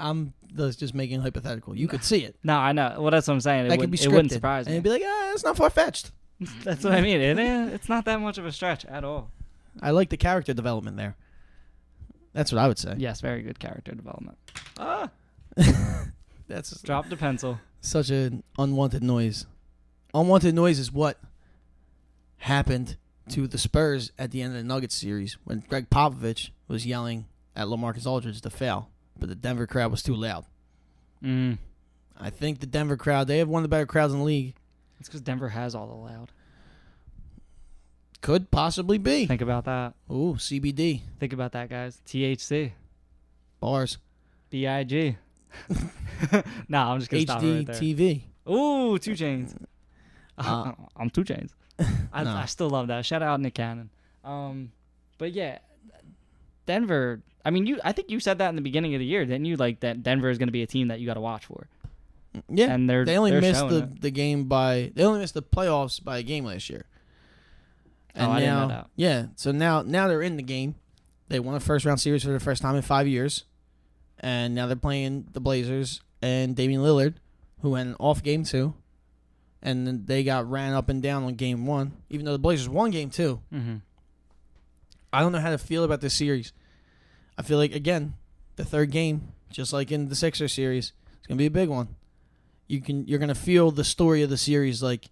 just making hypothetical. You could see it. No, I know. Well, that's what I'm saying. That could be scripted. It wouldn't surprise and me. you'd be like, it's not far fetched. That's what I mean. It's not that much of a stretch at all. I like the character development there. That's what I would say. Yes, very good character development. That's Drop the pencil. such an unwanted noise. Unwanted noise is what happened to the Spurs at the end of the Nuggets series when Greg Popovich was yelling at LaMarcus Aldridge to foul, but the Denver crowd was too loud. I think the Denver crowd, they have one of the better crowds in the league. It's because Denver has all the loud. Could possibly be. Think about that. Ooh, CBD. Think about that, guys. THC. Bars. BIG. Nah, I'm just going to stop HD right there. TV. Ooh, 2 Chainz. Uh, I'm 2 Chainz. No. I still love that. Shout out Nick Cannon. But yeah, Denver. I mean, I think you said that in the beginning of the year, didn't you? Like that Denver is going to be a team that you got to watch for. Yeah, And they only they're missed showing the game they only missed the playoffs by a game last year. And I now, didn't know that. Yeah, so now they're in the game. They won a first-round series for the first time in 5 years. And now they're playing the Blazers and Damian Lillard, who had an off game 2. And then they got ran up and down on game 1, even though the Blazers won game 2. Mm-hmm. I don't know how to feel about this series. I feel like, again, the third game, just like in the Sixers series, it's going to be a big one. You're going to feel the story of the series, like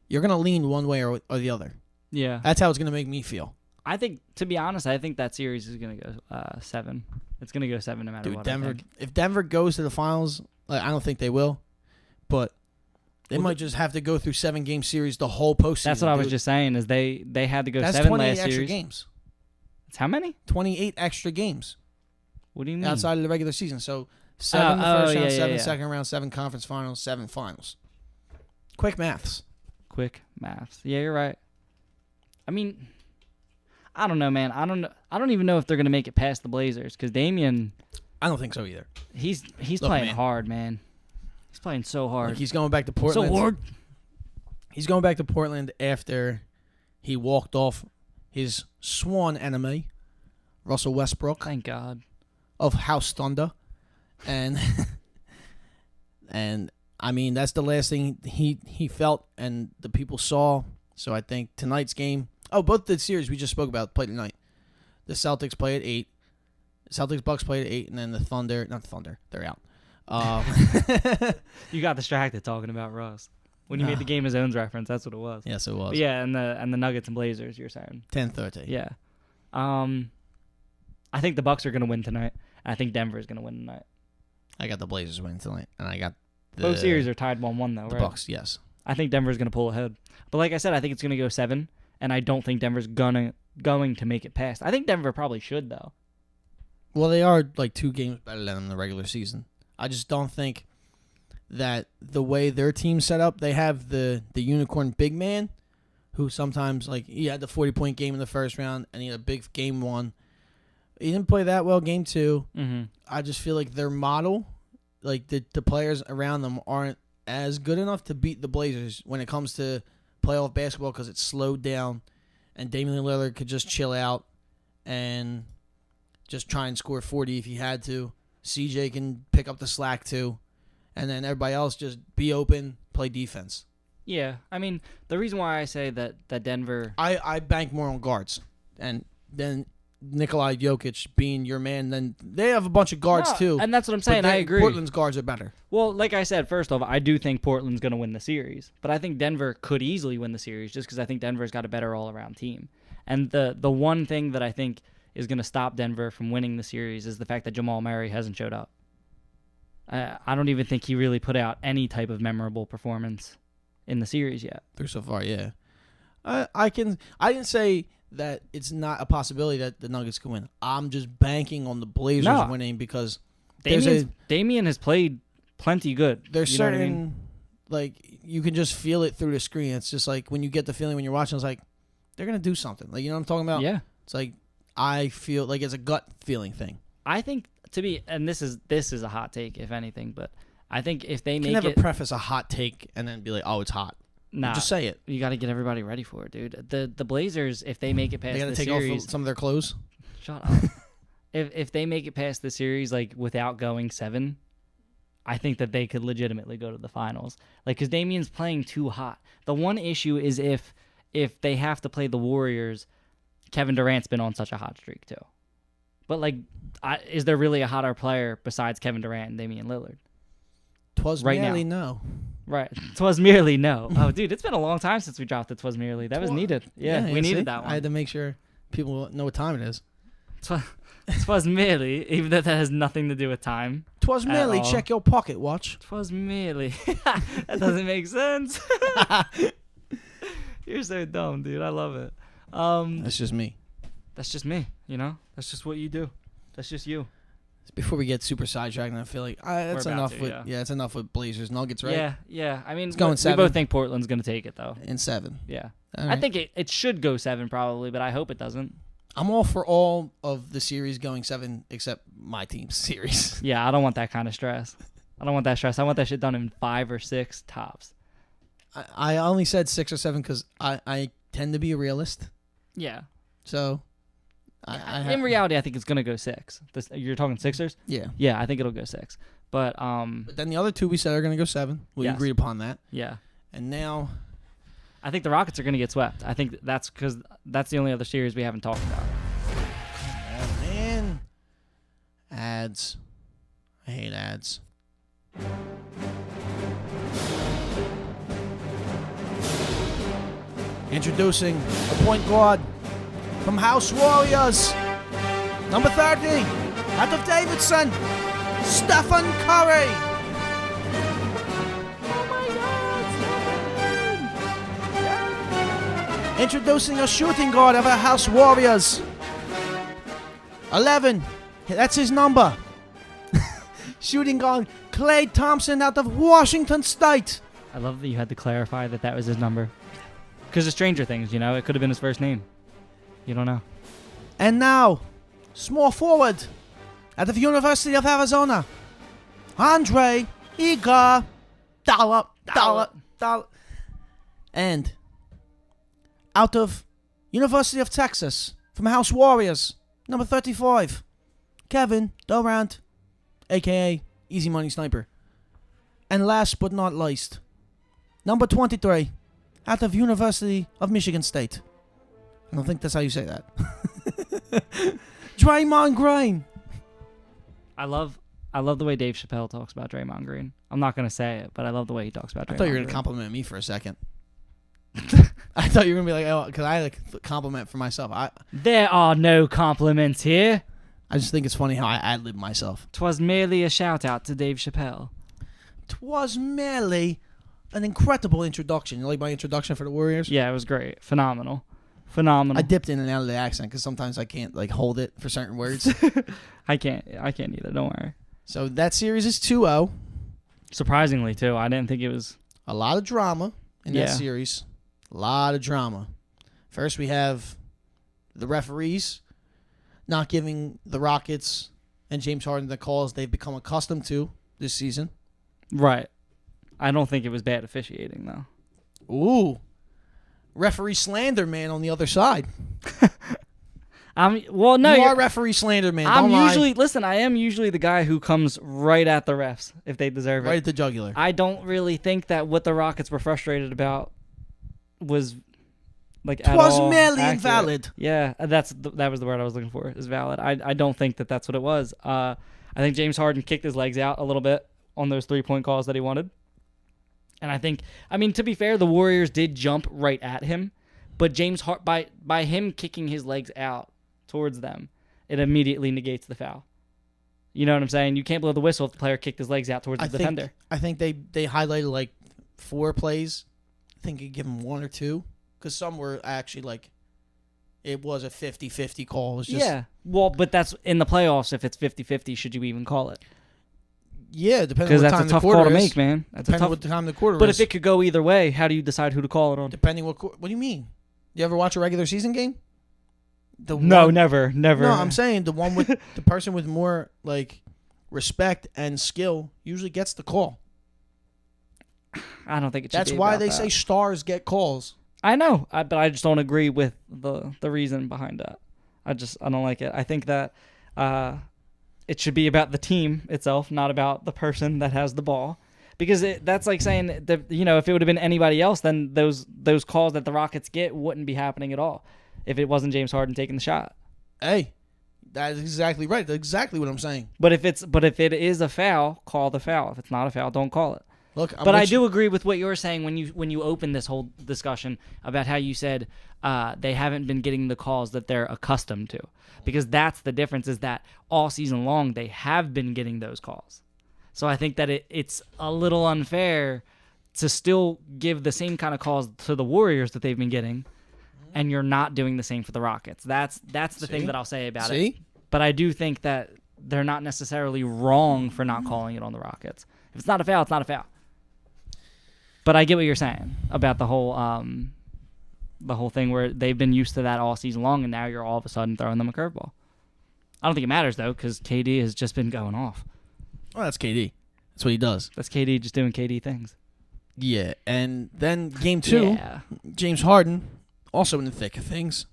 you're going to lean one way or the other. Yeah. That's how it's going to make me feel. I think, to be honest, I think that series is going to go 7. It's going to go 7 no matter Dude, what. Denver. I think. If Denver goes to the finals, I don't think they will, but they Well, might just have to go through 7-game series the whole postseason. That's what I was dude. just saying. Is they had to go That's 7 28 last extra series. games. It's how many? 28 extra games What do you mean? outside of the regular season. So 7 the first round, 7 yeah. second round, 7 conference finals, 7 finals. Quick maths. Quick maths. Yeah, you're right. I mean, I don't know, man. I don't even know if they're gonna make it past the Blazers because Damian, I don't think so either. he's Look, playing man. hard, man. He's playing so hard. Like he's going back to Portland. So hard. He's going back to Portland after he walked off his sworn enemy, Russell Westbrook Thank God. of House Thunder, and and I mean that's the last thing he felt and the people saw. So I think tonight's game. Oh, both the series we just spoke about play tonight. The Celtics play at 8. Celtics-Bucks play at 8, and then the Thunder. Not the Thunder. They're out. You got distracted talking about Russ when you made the Game of Zones reference. That's what it was. Yes, it was. But yeah, and the Nuggets and Blazers. You're saying. 10:30. Yeah. I think the Bucks are going to win tonight. I think Denver is going to win tonight. I got the Blazers winning tonight, and I got the Both series are tied 1-1 though, the right? Bucks. Yes. I think Denver's going to pull ahead. But like I said, I think it's going to go 7, and I don't think Denver's going to make it past. I think Denver probably should, though. Well, they are like 2 games better than them in the regular season. I just don't think that the way their team's set up, they have the unicorn big man, who sometimes, like, he had the 40-point game in the first round, and he had a big game 1. He didn't play that well game 2. Mm-hmm. I just feel like their model, like the players around them, aren't as good enough to beat the Blazers when it comes to playoff basketball because it's slowed down, and Damian Lillard could just chill out and just try and score 40 if he had to. CJ can pick up the slack too, and then everybody else just be open, play defense. Yeah, I mean, the reason why I say that Denver... I bank more on guards, and then Nikolai Jokic being your man, then they have a bunch of guards No, too. and that's what I'm saying. But I agree. Portland's guards are better. Well, like I said, first off, I do think Portland's going to win the series. But I think Denver could easily win the series just because I think Denver's got a better all-around team. And the one thing that I think is going to stop Denver from winning the series is the fact that Jamal Murray hasn't showed up. I don't even think he really put out any type of memorable performance in the series yet. Through so far, yeah. I didn't say that it's not a possibility that the Nuggets can win. I'm just banking on the Blazers winning because Damian has played plenty good. There's You know what I certain mean? like you can just feel it through the screen. It's just like when you get the feeling when you're watching, it's like they're gonna do something. Like, you know what I'm talking about? Yeah. It's like I feel like it's a gut feeling thing. I think and this is a hot take if anything, but I think if they You make can never it, preface a hot take and then be like, oh, it's hot. nah, Just say it. You got to get everybody ready for it, dude. The Blazers, if they make it past They got to the take series, off some of their clothes. shut up. If they make it past the series like without going 7, I think that they could legitimately go to the finals. Like, because Damian's playing too hot. The one issue is if they have to play the Warriors, Kevin Durant's been on such a hot streak too. But like, is there really a hotter player besides Kevin Durant and Damian Lillard? Twas Right merely now. no. Right. Twas merely no. Oh, dude, it's been a long time since we dropped the Twas merely. That was needed. Yeah, we needed see? that one. I had to make sure people know what time it is. Twas merely, even though that has nothing to do with time. Twas merely all. check your pocket watch. Twas merely. That doesn't make sense. You're so dumb, dude. I love it. That's just me. That's just me, you know? That's just what you do. That's just you. Before we get super sidetracked, I feel like that's We're about enough to, with yeah. it's enough with Blazers Nuggets, right? Yeah. I mean, It's going we 7. both think Portland's going to take it, though. In 7. Yeah. All I right. think it should go 7 probably, but I hope it doesn't. I'm all for all of the series going 7 except my team's series. Yeah, I don't want that kind of stress. I don't want that stress. I want that shit done in 5 or 6 tops. I only said 6 or 7 because I tend to be a realist. Yeah. So, In reality, I think it's going to go 6. You're talking Sixers? yeah. Yeah, I think it'll go 6. But, But then the other 2 we said are going to go 7. We Yes. agreed upon that. yeah. And now, I think the Rockets are going to get swept. I think that's because that's the only other series we haven't talked about. oh man, ads. I hate ads. Introducing a point guard from House Warriors, number 30, out of Davidson, Stephen Curry. Introducing a shooting guard of our House Warriors, 11. That's his number. Shooting guard Klay Thompson out of Washington State. I love that you had to clarify that was his number. Because of Stranger Things, you know? It could have been his first name. You don't know. And now, small forward out of University of Arizona, Andre Iguodala. And out of University of Texas, from House Warriors, number 35, Kevin Durant, a.k.a. Easy Money Sniper. And last but not least, number 23, out of University of Michigan State. I don't think that's how you say that. Draymond Green. I love the way Dave Chappelle talks about Draymond Green. I'm not going to say it, but I love the way he talks about Draymond I thought you were going to Green. compliment me for a second. I thought you were gonna be like, oh, because I had a compliment for myself. There are no compliments here. I just think it's funny how I ad-lib myself. Twas merely a shout-out to Dave Chappelle. Twas merely an incredible introduction. You like my introduction for the Warriors? Yeah, it was great. Phenomenal. I dipped in and out of the accent because sometimes I can't like hold it for certain words. I can't either. Don't worry. So that series is 2-0. Surprisingly, too. I didn't think it was... A lot of drama in that series. A lot of drama. First, we have the referees not giving the Rockets and James Harden the calls they've become accustomed to this season. Right. I don't think it was bad officiating, though. Ooh. Referee slander man on the other side. You are referee slander man. I am usually the guy who comes right at the refs if they deserve it. Right at the jugular. I don't really think that what the Rockets were frustrated about was like at all Twas merely accurate. Invalid. Yeah, that was the word I was looking for. Is valid. I don't think that that's what it was. I think James Harden kicked his legs out a little bit on those 3-point calls that he wanted. And I mean, to be fair, the Warriors did jump right at him, but by him kicking his legs out towards them, it immediately negates the foul. You know what I'm saying? You can't blow the whistle if the player kicked his legs out towards the defender. I think they highlighted like 4 plays. I think you give them 1 or 2 because some were actually like it was a 50-50 call. It was just, yeah. Well, but that's in the playoffs. If it's 50-50, should you even call it? Yeah, depending because on what that's time a tough the quarter call to is. make, man. That's depending on what time the quarter But is. if it could go either way, how do you decide who to call it on? Depending what do you mean? You ever watch a regular season game? Never. No, I'm saying the one with the person with more like respect and skill usually gets the call. I don't think it should That's be why about they that. say stars get calls. I know, but I just don't agree with the reason behind that. I don't like it. I think that it should be about the team itself, not about the person that has the ball. Because that's like saying that, if it would have been anybody else, then those calls that the Rockets get wouldn't be happening at all if it wasn't James Harden taking the shot. Hey, that is exactly right. That's exactly what I'm saying. But if it is a foul, call the foul. If it's not a foul, don't call it. Look, but I do agree with what you're saying when you open this whole discussion about how you said they haven't been getting the calls that they're accustomed to, because that's the difference, is that all season long they have been getting those calls. So I think that it's a little unfair to still give the same kind of calls to the Warriors that they've been getting, and you're not doing the same for the Rockets. That's the thing that I'll say about it. But I do think that they're not necessarily wrong for not calling it on the Rockets. If it's not a foul, it's not a foul. But I get what you're saying about the whole thing where they've been used to that all season long, and now you're all of a sudden throwing them a curveball. I don't think it matters, though, because KD has just been going off. Well, that's KD. That's what he does. That's KD just doing KD things. Yeah, and then game 2, James Harden, also in the thick of things.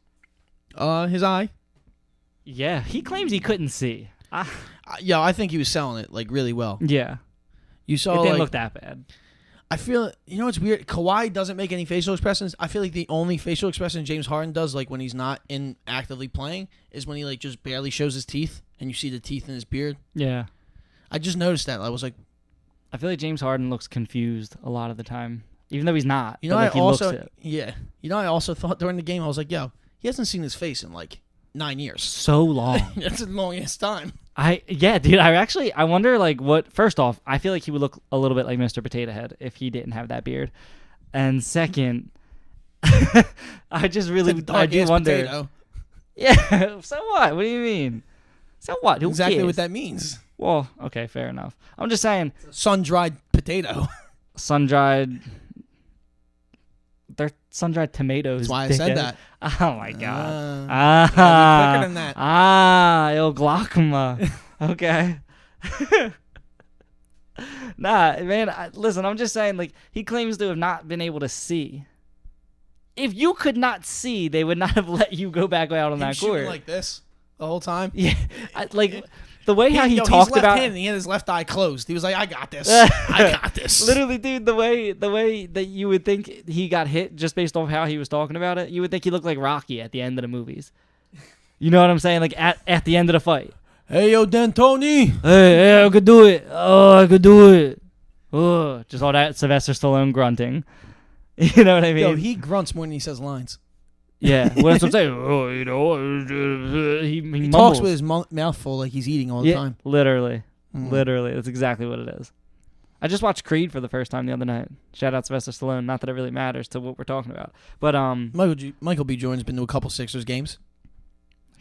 His eye. Yeah, he claims he couldn't see. I think he was selling it like really well. Yeah. You saw it didn't look that bad. I feel, it's weird. Kawhi doesn't make any facial expressions. I feel like the only facial expression James Harden does, like when he's not actively playing, is when he like just barely shows his teeth, and you see the teeth in his beard. Yeah. I just noticed that. I was like, I feel like James Harden looks confused a lot of the time, even though he's not. I also thought during the game, I was like, yo, he hasn't seen his face in like 9 years. So long. That's a longest time. Dude, I wonder like what. First off, I feel like he would look a little bit like Mr. Potato Head if he didn't have that beard. And second, I do wonder. Potato. Yeah. So what? What do you mean? So what? Who exactly cares? what that means. Well, okay, fair enough. I'm just saying. Sun-dried potato. Sun-dried. They're sun-dried tomatoes. That's why I said that. Oh my god. Quicker than that. Il glaucoma. Okay. Nah, man. Listen, I'm just saying. Like, he claims to have not been able to see. If you could not see, they would not have let you go back out on that court. Like this the whole time. Yeah, the way how he talked he's about. He had his left eye closed. He was like, "I got this. I got this." Literally, dude, the way that you would think he got hit just based off how he was talking about it, you would think he looked like Rocky at the end of the movies. You know what I'm saying? Like at the end of the fight. Hey, yo, D'Antoni. Hey, I could do it. Oh, I could do it. Oh, just all that Sylvester Stallone grunting. You know what I mean? Yo, he grunts more than he says lines. Yeah, well, that's what I'm saying. Oh, he He mumbles. talks with his mouth full like he's eating all the time. Literally. Literally. That's exactly what it is. I just watched Creed for the first time the other night. Shout out Sylvester Stallone. Not that it really matters to what we're talking about. But Michael B. Jordan's been to a couple Sixers games.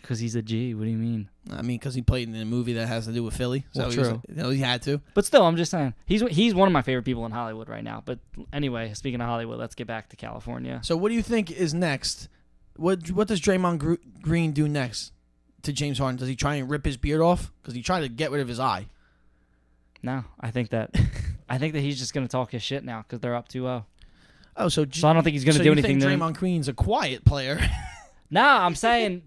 because he's a G. What do you mean? I mean, because he played in a movie that has to do with Philly. So Well, he was- true. he had to. But still, I'm just saying. He's one of my favorite people in Hollywood right now. But anyway, speaking of Hollywood, let's get back to California. So what do you think is next? What does Draymond Green do next to James Harden? Does he try and rip his beard off? Because he tried to get rid of his eye. No, I think that he's just going to talk his shit now because they're up 2-0. Oh, so I don't think he's going to do anything. So you think Draymond Green's a quiet player? No, I'm saying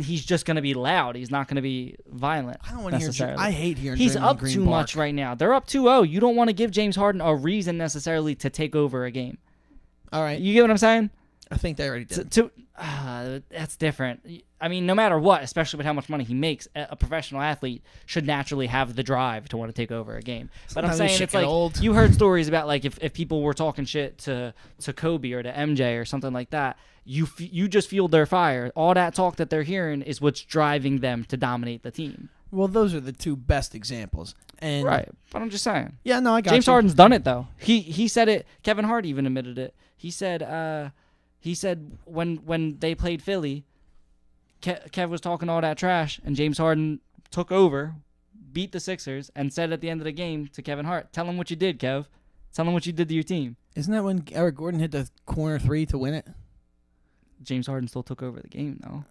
he's just going to be loud. He's not going to be violent. I don't want to hear. necessarily. I hate hearing. He's Draymond up Green too bark. much right now. They're up 2-0. You don't want to give James Harden a reason necessarily to take over a game. All right, You get what I'm saying? I think they already did. That's different. I mean, no matter what, especially with how much money he makes, a professional athlete should naturally have the drive to want to take over a game. But I'm Sometimes saying shit it's get like old. you heard stories about like if people were talking shit to Kobe or to MJ or something like that, you just fueled their fire. All that talk that they're hearing is what's driving them to dominate the team. Well, those are the two best examples. And Right. But I'm just saying. Yeah, no, I got James you. Harden's done it though. He said it. Kevin Hart even admitted it. He said when they played Philly, Kev was talking all that trash, and James Harden took over, beat the Sixers, and said at the end of the game to Kevin Hart, "Tell him what you did, Kev. Tell him what you did to your team." Isn't that when Eric Gordon hit the corner three to win it? James Harden still took over the game though.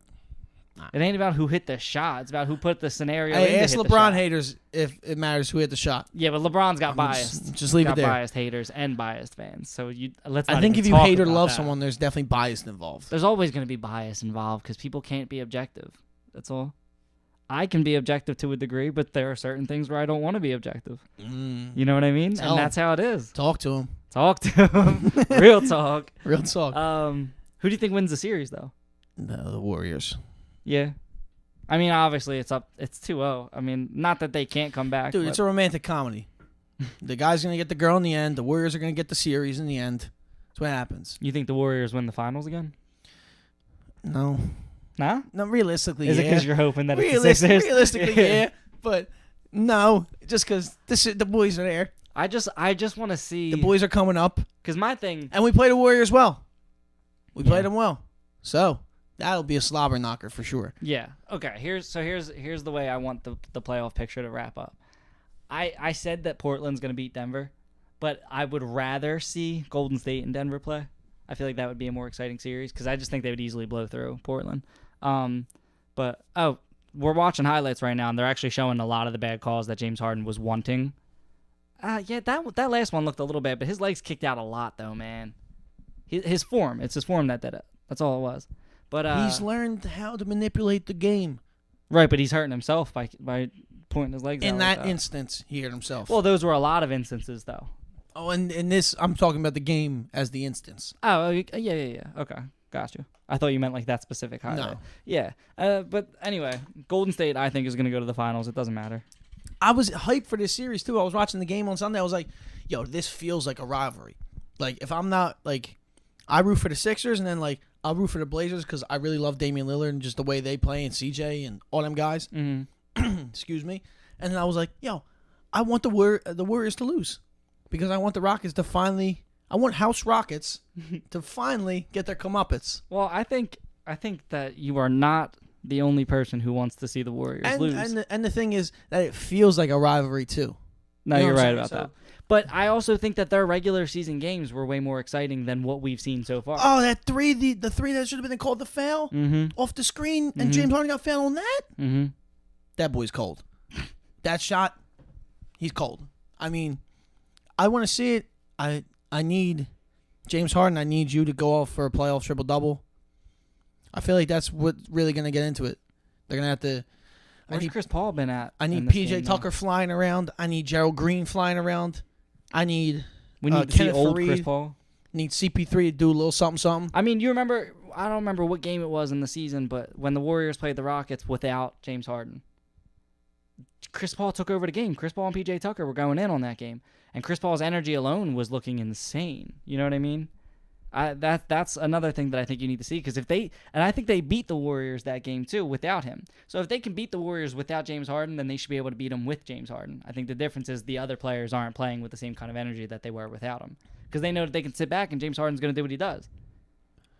It ain't about who hit the shot. It's about who put the scenario. Hey, in ask to hit the LeBron shot. haters if it matters who hit the shot. Yeah, but LeBron's got I'm biased. just leave it got there. biased haters and biased fans. So let's. I not think even if you talk hate or about love that. someone, there's definitely bias involved. There's always going to be bias involved because people can't be objective. That's all. I can be objective to a degree, but there are certain things where I don't want to be objective. You know what I mean? Tell And 'em. that's how it is. Talk to him. Talk to him. Real talk. Real talk. Who do you think wins the series, though? No, the Warriors. Yeah. I mean, obviously, it's up. It's 2-0. I mean, not that they can't come back. Dude, but it's a romantic comedy. The guy's going to get the girl in the end. The Warriors are going to get the series in the end. That's what happens. You think the Warriors win the finals again? No. Nah? No, realistically, Is it yeah. because you're hoping that it's the Sixers? Realistically, yeah. But no, just because the boys are there. I just want to see. The boys are coming up. Because my thing. And we play the Warriors well. We Yeah. played them well. So that'll be a slobber knocker for sure. Yeah. Okay. Here's the way I want the playoff picture to wrap up. I said that Portland's going to beat Denver, but I would rather see Golden State and Denver play. I feel like that would be a more exciting series because I just think they would easily blow through Portland. But we're watching highlights right now, and they're actually showing a lot of the bad calls that James Harden was wanting. Yeah, that last one looked a little bad, but his legs kicked out a lot though, man. His form, it's his form that did it. That's all it was. But He's learned how to manipulate the game. right, but he's hurting himself by pointing his legs out In like that instance, he hurt himself. Well, those were a lot of instances, though. oh, and in this, I'm talking about the game as the instance. Oh, yeah. Okay, got you. I thought you meant like that specific highlight. No. Yeah, but anyway, Golden State, I think, is going to go to the finals. It doesn't matter. I was hyped for this series, too. I was watching the game on Sunday. I was like, yo, this feels like a rivalry. Like, if I'm not, like, I root for the Sixers, and then, like, I'll root for the Blazers because I really love Damian Lillard and just the way they play and CJ and all them guys. Mm-hmm. Excuse me. And then I was like, yo, I want the Warriors to lose because I want the Rockets to finally – I want House Rockets to finally get their comeuppance. Well, I think that you are not the only person who wants to see the Warriors lose. And the thing is that it feels like a rivalry too. No, You know you're what I'm right saying? about So- that. But I also think that their regular season games were way more exciting than what we've seen so far. Oh, that three, the three that should have been called the foul off the screen, and James Harden got fouled on that. Mm-hmm. That boy's cold. That shot, he's cold. I mean, I want to see it. I need James Harden. I need you to go off for a playoff triple double. I feel like that's what's really going to get into it. They're going to have to. Where's Chris Paul been at? I in need this PJ game, Tucker flying around. I need Gerald Green flying around. I need. We need to see Kenneth old Faried. Chris Paul. Need CP3 to do a little something. I mean, you remember? I don't remember what game it was in the season, but when the Warriors played the Rockets without James Harden, Chris Paul took over the game. Chris Paul and PJ Tucker were going in on that game, and Chris Paul's energy alone was looking insane. You know what I mean? That's another thing that I think you need to see, because I think they beat the Warriors that game too without him. So if they can beat the Warriors without James Harden, then they should be able to beat them with James Harden. I think the difference is the other players aren't playing with the same kind of energy that they were without him, because they know that they can sit back and James Harden's going to do what he does.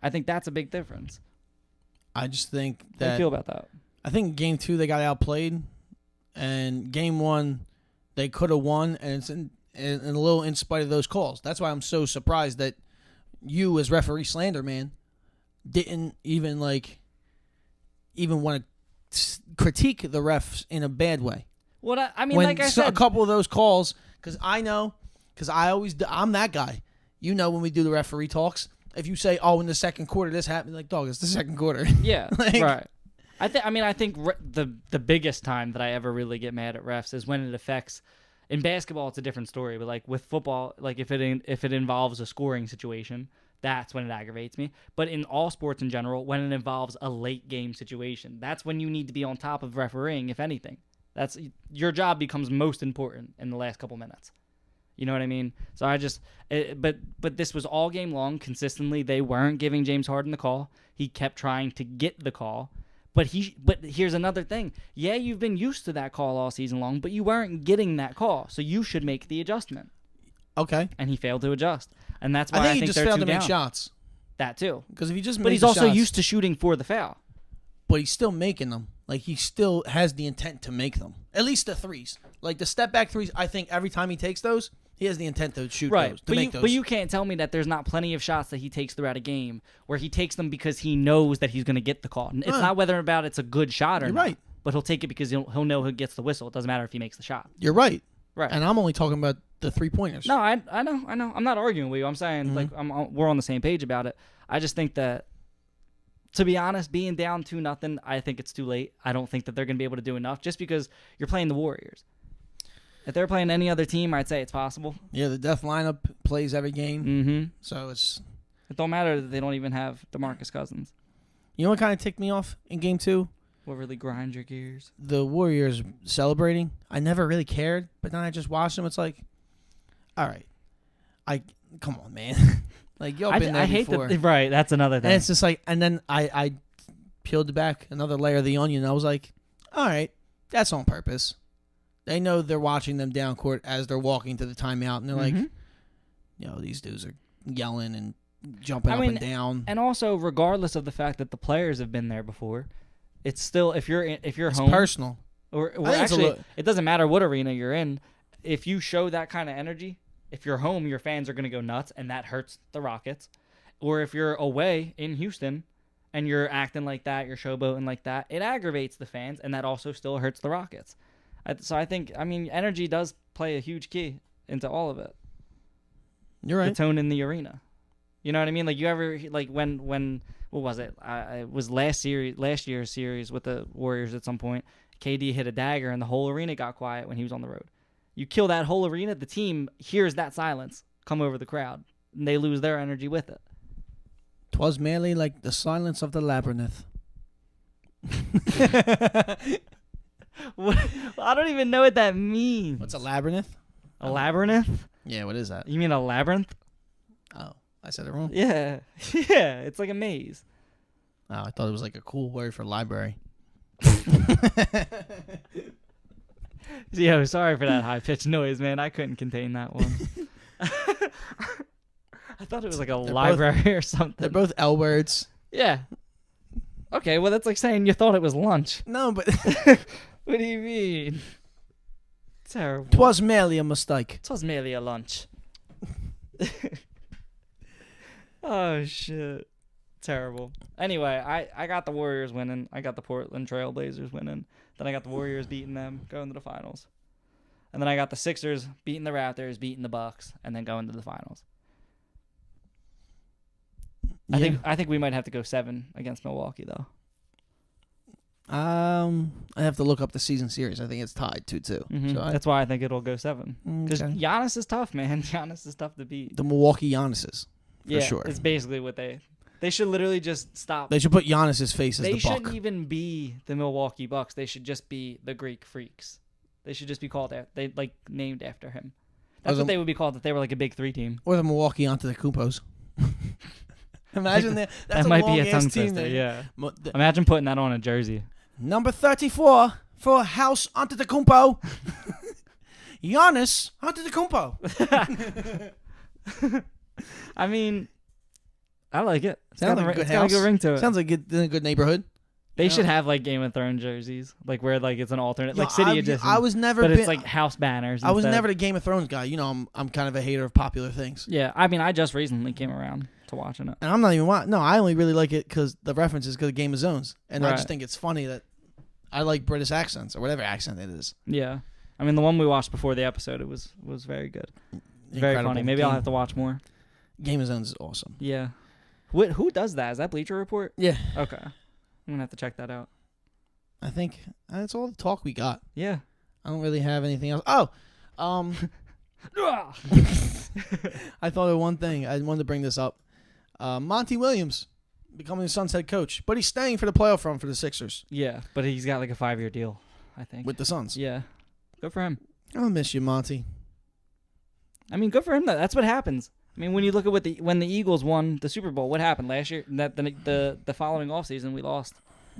I think that's a big difference. I just think How do you that feel about that? I think game 2 they got outplayed, and game 1 they could have won, and it's in a little in spite of those calls. That's why I'm so surprised that you, as referee slander man, didn't even want to critique the refs in a bad way. What I mean, When like I said, a couple of those calls, because I'm that guy. You know, when we do the referee talks, if you say, "Oh, in the second quarter this happened," like, dog, it's the second quarter. yeah, Like- right. I think the biggest time that I ever really get mad at refs is when it affects. In basketball, it's a different story, but like with football, like if it involves a scoring situation, that's when it aggravates me. But in all sports in general, when it involves a late game situation, that's when you need to be on top of refereeing. If anything, that's your job becomes most important in the last couple minutes. You know what I mean? So but this was all game long. Consistently, they weren't giving James Harden the call. He kept trying to get the call. But here's another thing. Yeah, you've been used to that call all season long, but you weren't getting that call, so you should make the adjustment. Okay. And he failed to adjust, and that's why I think he just they're failed two to make down. shots. That too. Because if he just But made he's the also shots, used to shooting for the foul. but he's still making them. Like, he still has the intent to make them. At least the threes. Like, the step-back threes, I think every time he takes those, he has the intent to shoot those, to make those. But you can't tell me that there's not plenty of shots that he takes throughout a game where he takes them because he knows that he's going to get the call. It's not whether about it's a good shot or You're not. right. But he'll take it because he'll know who gets the whistle. It doesn't matter if he makes the shot. You're right. Right. And I'm only talking about the three-pointers. No, I know. I'm not arguing with you. I'm saying we're on the same page about it. I just think that, to be honest, being down 2-0, I think it's too late. I don't think that they're going to be able to do enough just because you're playing the Warriors. If they're playing any other team, I'd say it's possible. Yeah, the death lineup plays every game. Mm-hmm. So it's... It don't matter that they don't even have DeMarcus Cousins. You know what kind of ticked me off in game 2? What really grinds your gears? The Warriors celebrating. I never really cared, but then I just watched them. It's like, all right. Come on, man. Like, y'all been there before. Right, that's another thing. And it's just like, and then I peeled back another layer of the onion. I was like, all right, that's on purpose. They know they're watching them down court as they're walking to the timeout, and they're like, these dudes are yelling and jumping up and down. And also, regardless of the fact that the players have been there before, it's still if you're It's home personal. or think it's actually it doesn't matter what arena you're in. If you show that kind of energy, if you're home, your fans are going to go nuts, and that hurts the Rockets. Or if you're away in Houston and you're acting like that, you're showboating like that, it aggravates the fans, and that also still hurts the Rockets. So I think, energy does play a huge key into all of it. You're right. The tone in the arena. You know what I mean? Like, you ever, like, when what was it? It was last year's series with the Warriors at some point. KD hit a dagger, and the whole arena got quiet when he was on the road. You kill that whole arena, the team hears that silence come over the crowd, and they lose their energy with it. 'Twas merely like the silence of the labyrinth. What? I don't even know what that means. What's a labyrinth? A labyrinth? Yeah, what is that? You mean a labyrinth? Oh, I said it wrong. Yeah. Yeah, it's like a maze. Oh, I thought it was like a cool word for library. Yo, sorry for that high-pitched noise, man. I couldn't contain that one. I thought it was like a library or something. They're both L words. Yeah. Okay, well, that's like saying you thought it was lunch. No, but What do you mean? Terrible. 'twas merely a mistake. Twas merely a lunch. Oh, shit. Terrible. Anyway, I got the Warriors winning. I got the Portland Trail Blazers winning. Then I got the Warriors beating them, going to the finals. And then I got the Sixers beating the Raptors, beating the Bucks, and then going to the finals. Yeah. I think we might have to go 7 against Milwaukee, though. I have to look up the season series. I think it's tied 2-2. Mm-hmm. So That's why I think it'll go 7. Because okay. Giannis is tough, man. Giannis is tough to beat. The Milwaukee Giannis's, for sure. It's basically what they should literally just stop. They should put Giannis's face as They the shouldn't buck. even be the Milwaukee Bucks. They should just be the Greek Freaks. They should just be called named after him. That's what they would be called if they were like a big 3 team. Or the Milwaukee Antetokounmpos. Imagine that. That's that might be a long-ass tongue team twister. name. Yeah. Mo- th- Imagine putting that on a jersey. Number 34 for House Antetokounmpo. Giannis Antetokounmpo. I mean, I like it. It's Sounds got, like a good it's got a house. good ring to it. Sounds like in a good neighborhood. They Yeah. should have like Game of Thrones jerseys, like where like it's an alternate, like Yo, City I, Edition. I was never. but been, it's like house banners. I was instead. never the Game of Thrones guy. You know, I'm kind of a hater of popular things. Yeah, I mean, I just recently came around to watching it. And I'm not even no. I only really like it because the references because of Game of Zones, and I Right. just think it's funny that I like British accents or whatever accent it is. Yeah, I mean, the one we watched before the episode, it was very good. Very Incredible. funny. Maybe I'll have to watch more. Game of Zones is awesome. Yeah. Who does that? Is that Bleacher Report? Yeah, Okay. I'm gonna have to check that out. I think that's all the talk we got. Yeah. I don't really have anything else. Oh, I thought of one thing. I wanted to bring this up. Monty Williams becoming the Suns head coach, but he's staying for the playoff run for the Sixers Yeah, but he's got like a 5-year deal, I think. with the Suns. Yeah. Good for him. I'll miss you, Monty. I mean, good for him though. That's what happens. I mean, when you look at when the Eagles won the Super Bowl, what happened last year? That the following offseason, we lost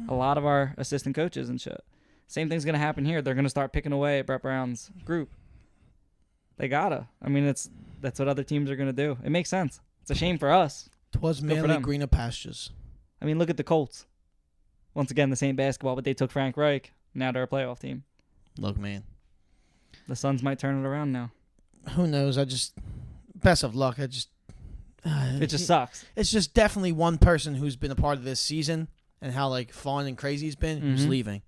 a lot of our assistant coaches and shit. Same thing's gonna happen here. They're gonna start picking away at Brett Brown's group. They gotta. I mean, that's what other teams are gonna do. It makes sense. It's a shame for us. Twas for Merely them. greener pastures. I mean, look at the Colts. Once again, the same basketball, but they took Frank Reich. Now they're a playoff team. Look, man. The Suns might turn it around now. Who knows? Best of luck. It just sucks. It's just definitely one person who's been a part of this season and how like fun and crazy he's been who's Mhm. leaving.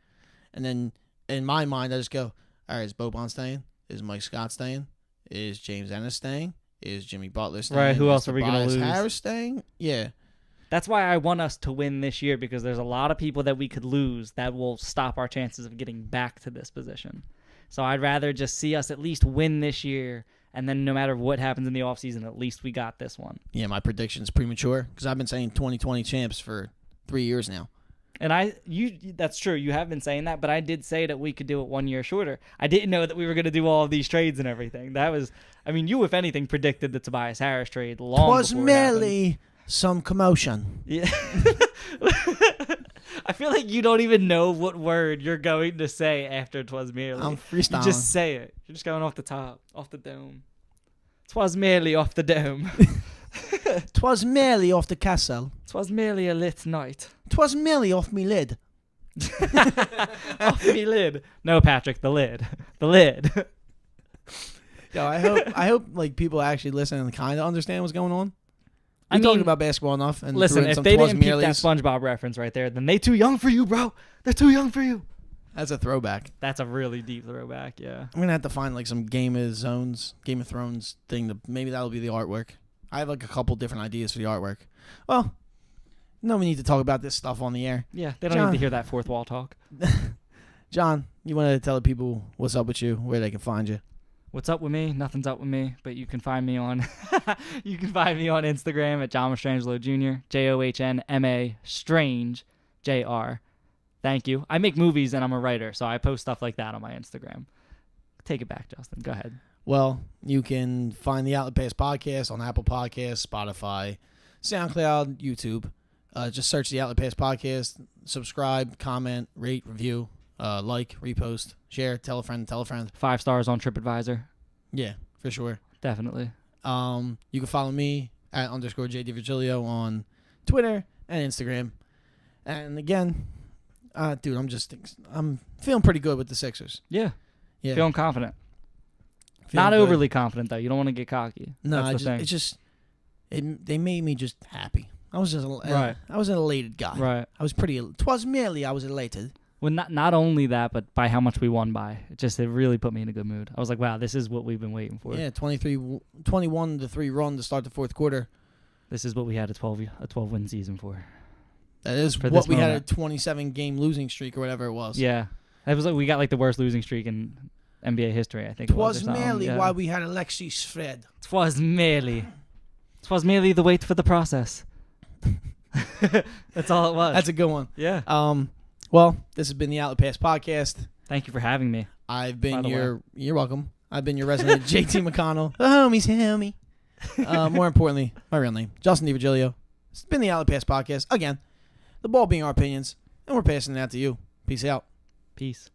And then in my mind, I just go, all right, is Boban staying? Is Mike Scott staying? Is James Ennis staying? Is Jimmy Butler staying? Right, who Is else are we gonna Tobias lose? Harris staying? Yeah. That's why I want us to win this year, because there's a lot of people that we could lose that will stop our chances of getting back to this position. So I'd rather just see us at least win this year, and then no matter what happens in the offseason, at least we got this one. Yeah, my prediction's premature because I've been saying 2020 champs for 3 years now. And that's true. You have been saying that, but I did say that we could do it 1 year shorter. I didn't know that we were going to do all of these trades and everything. That was, I mean, you, if anything, predicted the Tobias Harris trade long Twas before it happened. merely some commotion. Yeah. I feel like you don't even know what word you're going to say after "Twas Merely." I'm freestyling. You just say it. You're just going off the top, off the dome. "Twas merely off the dome. Twas merely off the castle. 'Twas merely a lit night. 'Twas merely off me lid. Off me lid. No, Patrick, the lid. The lid. Yo, I hope like people actually listen and kind of understand what's going on. I We talking mean, about basketball enough, and Listen, threw in if some they Twas didn't peep that Merely's. SpongeBob reference right there, then they too young for you, bro. They're too young for you. That's a throwback. That's a really deep throwback, yeah. I'm gonna have to find like some Game of Thrones thing. Maybe that'll be the artwork. I have like a couple different ideas for the artwork. Well, no, we need to talk about this stuff on the air. Yeah, they don't John. need to hear that fourth wall talk. John, you want to tell the people what's up with you, where they can find you? What's up with me? Nothing's up with me, but you can find me on you can find me on Instagram at John Mastrangelo Jr. JOHNMA Strange JR. Thank you. I make movies and I'm a writer, so I post stuff like that on my Instagram. Take it back, Justin. Go ahead. Well, you can find the Outlet Pass podcast on Apple Podcasts, Spotify, SoundCloud, YouTube. Just search the Outlet Pass podcast. Subscribe, comment, rate, review, like, repost, share, tell a friend, 5 stars on TripAdvisor. Yeah, for sure. Definitely. You can follow me at _JD Virgilio on Twitter and Instagram. And again, dude, I'm feeling pretty good with the Sixers. Yeah. Yeah, Feeling confident. feeling Not good. overly confident, though. You don't want to get cocky. No, That's the thing. they made me just happy. I was just Right. I was an elated guy. Right. I was pretty. Twas merely I was elated. Well, not only that, but by how much we won by. It really put me in a good mood. I was like, wow, this is what we've been waiting for. Yeah, 21-3 run to start the fourth quarter. This is what we had a 12 win season for. That is For what this we had a moment. 27 game losing streak or whatever it was. Yeah. It was like we got like the worst losing streak in NBA history, I think. it was, Twas or something. merely Yeah. why we had Alexis Fred. 'Twas merely. 'Twas merely the wait for the process. That's all it was. That's a good one. Yeah. Well, this has been the Outlet Pass podcast. Thank you for having me. I've been By the you're welcome. I've been your resident JT McConnell. The homie's homie. More importantly, my real name, Justin DiVirgilio. It's been the Alley Pass Podcast. Again, the ball being our opinions, and we're passing it out to you. Peace out. Peace.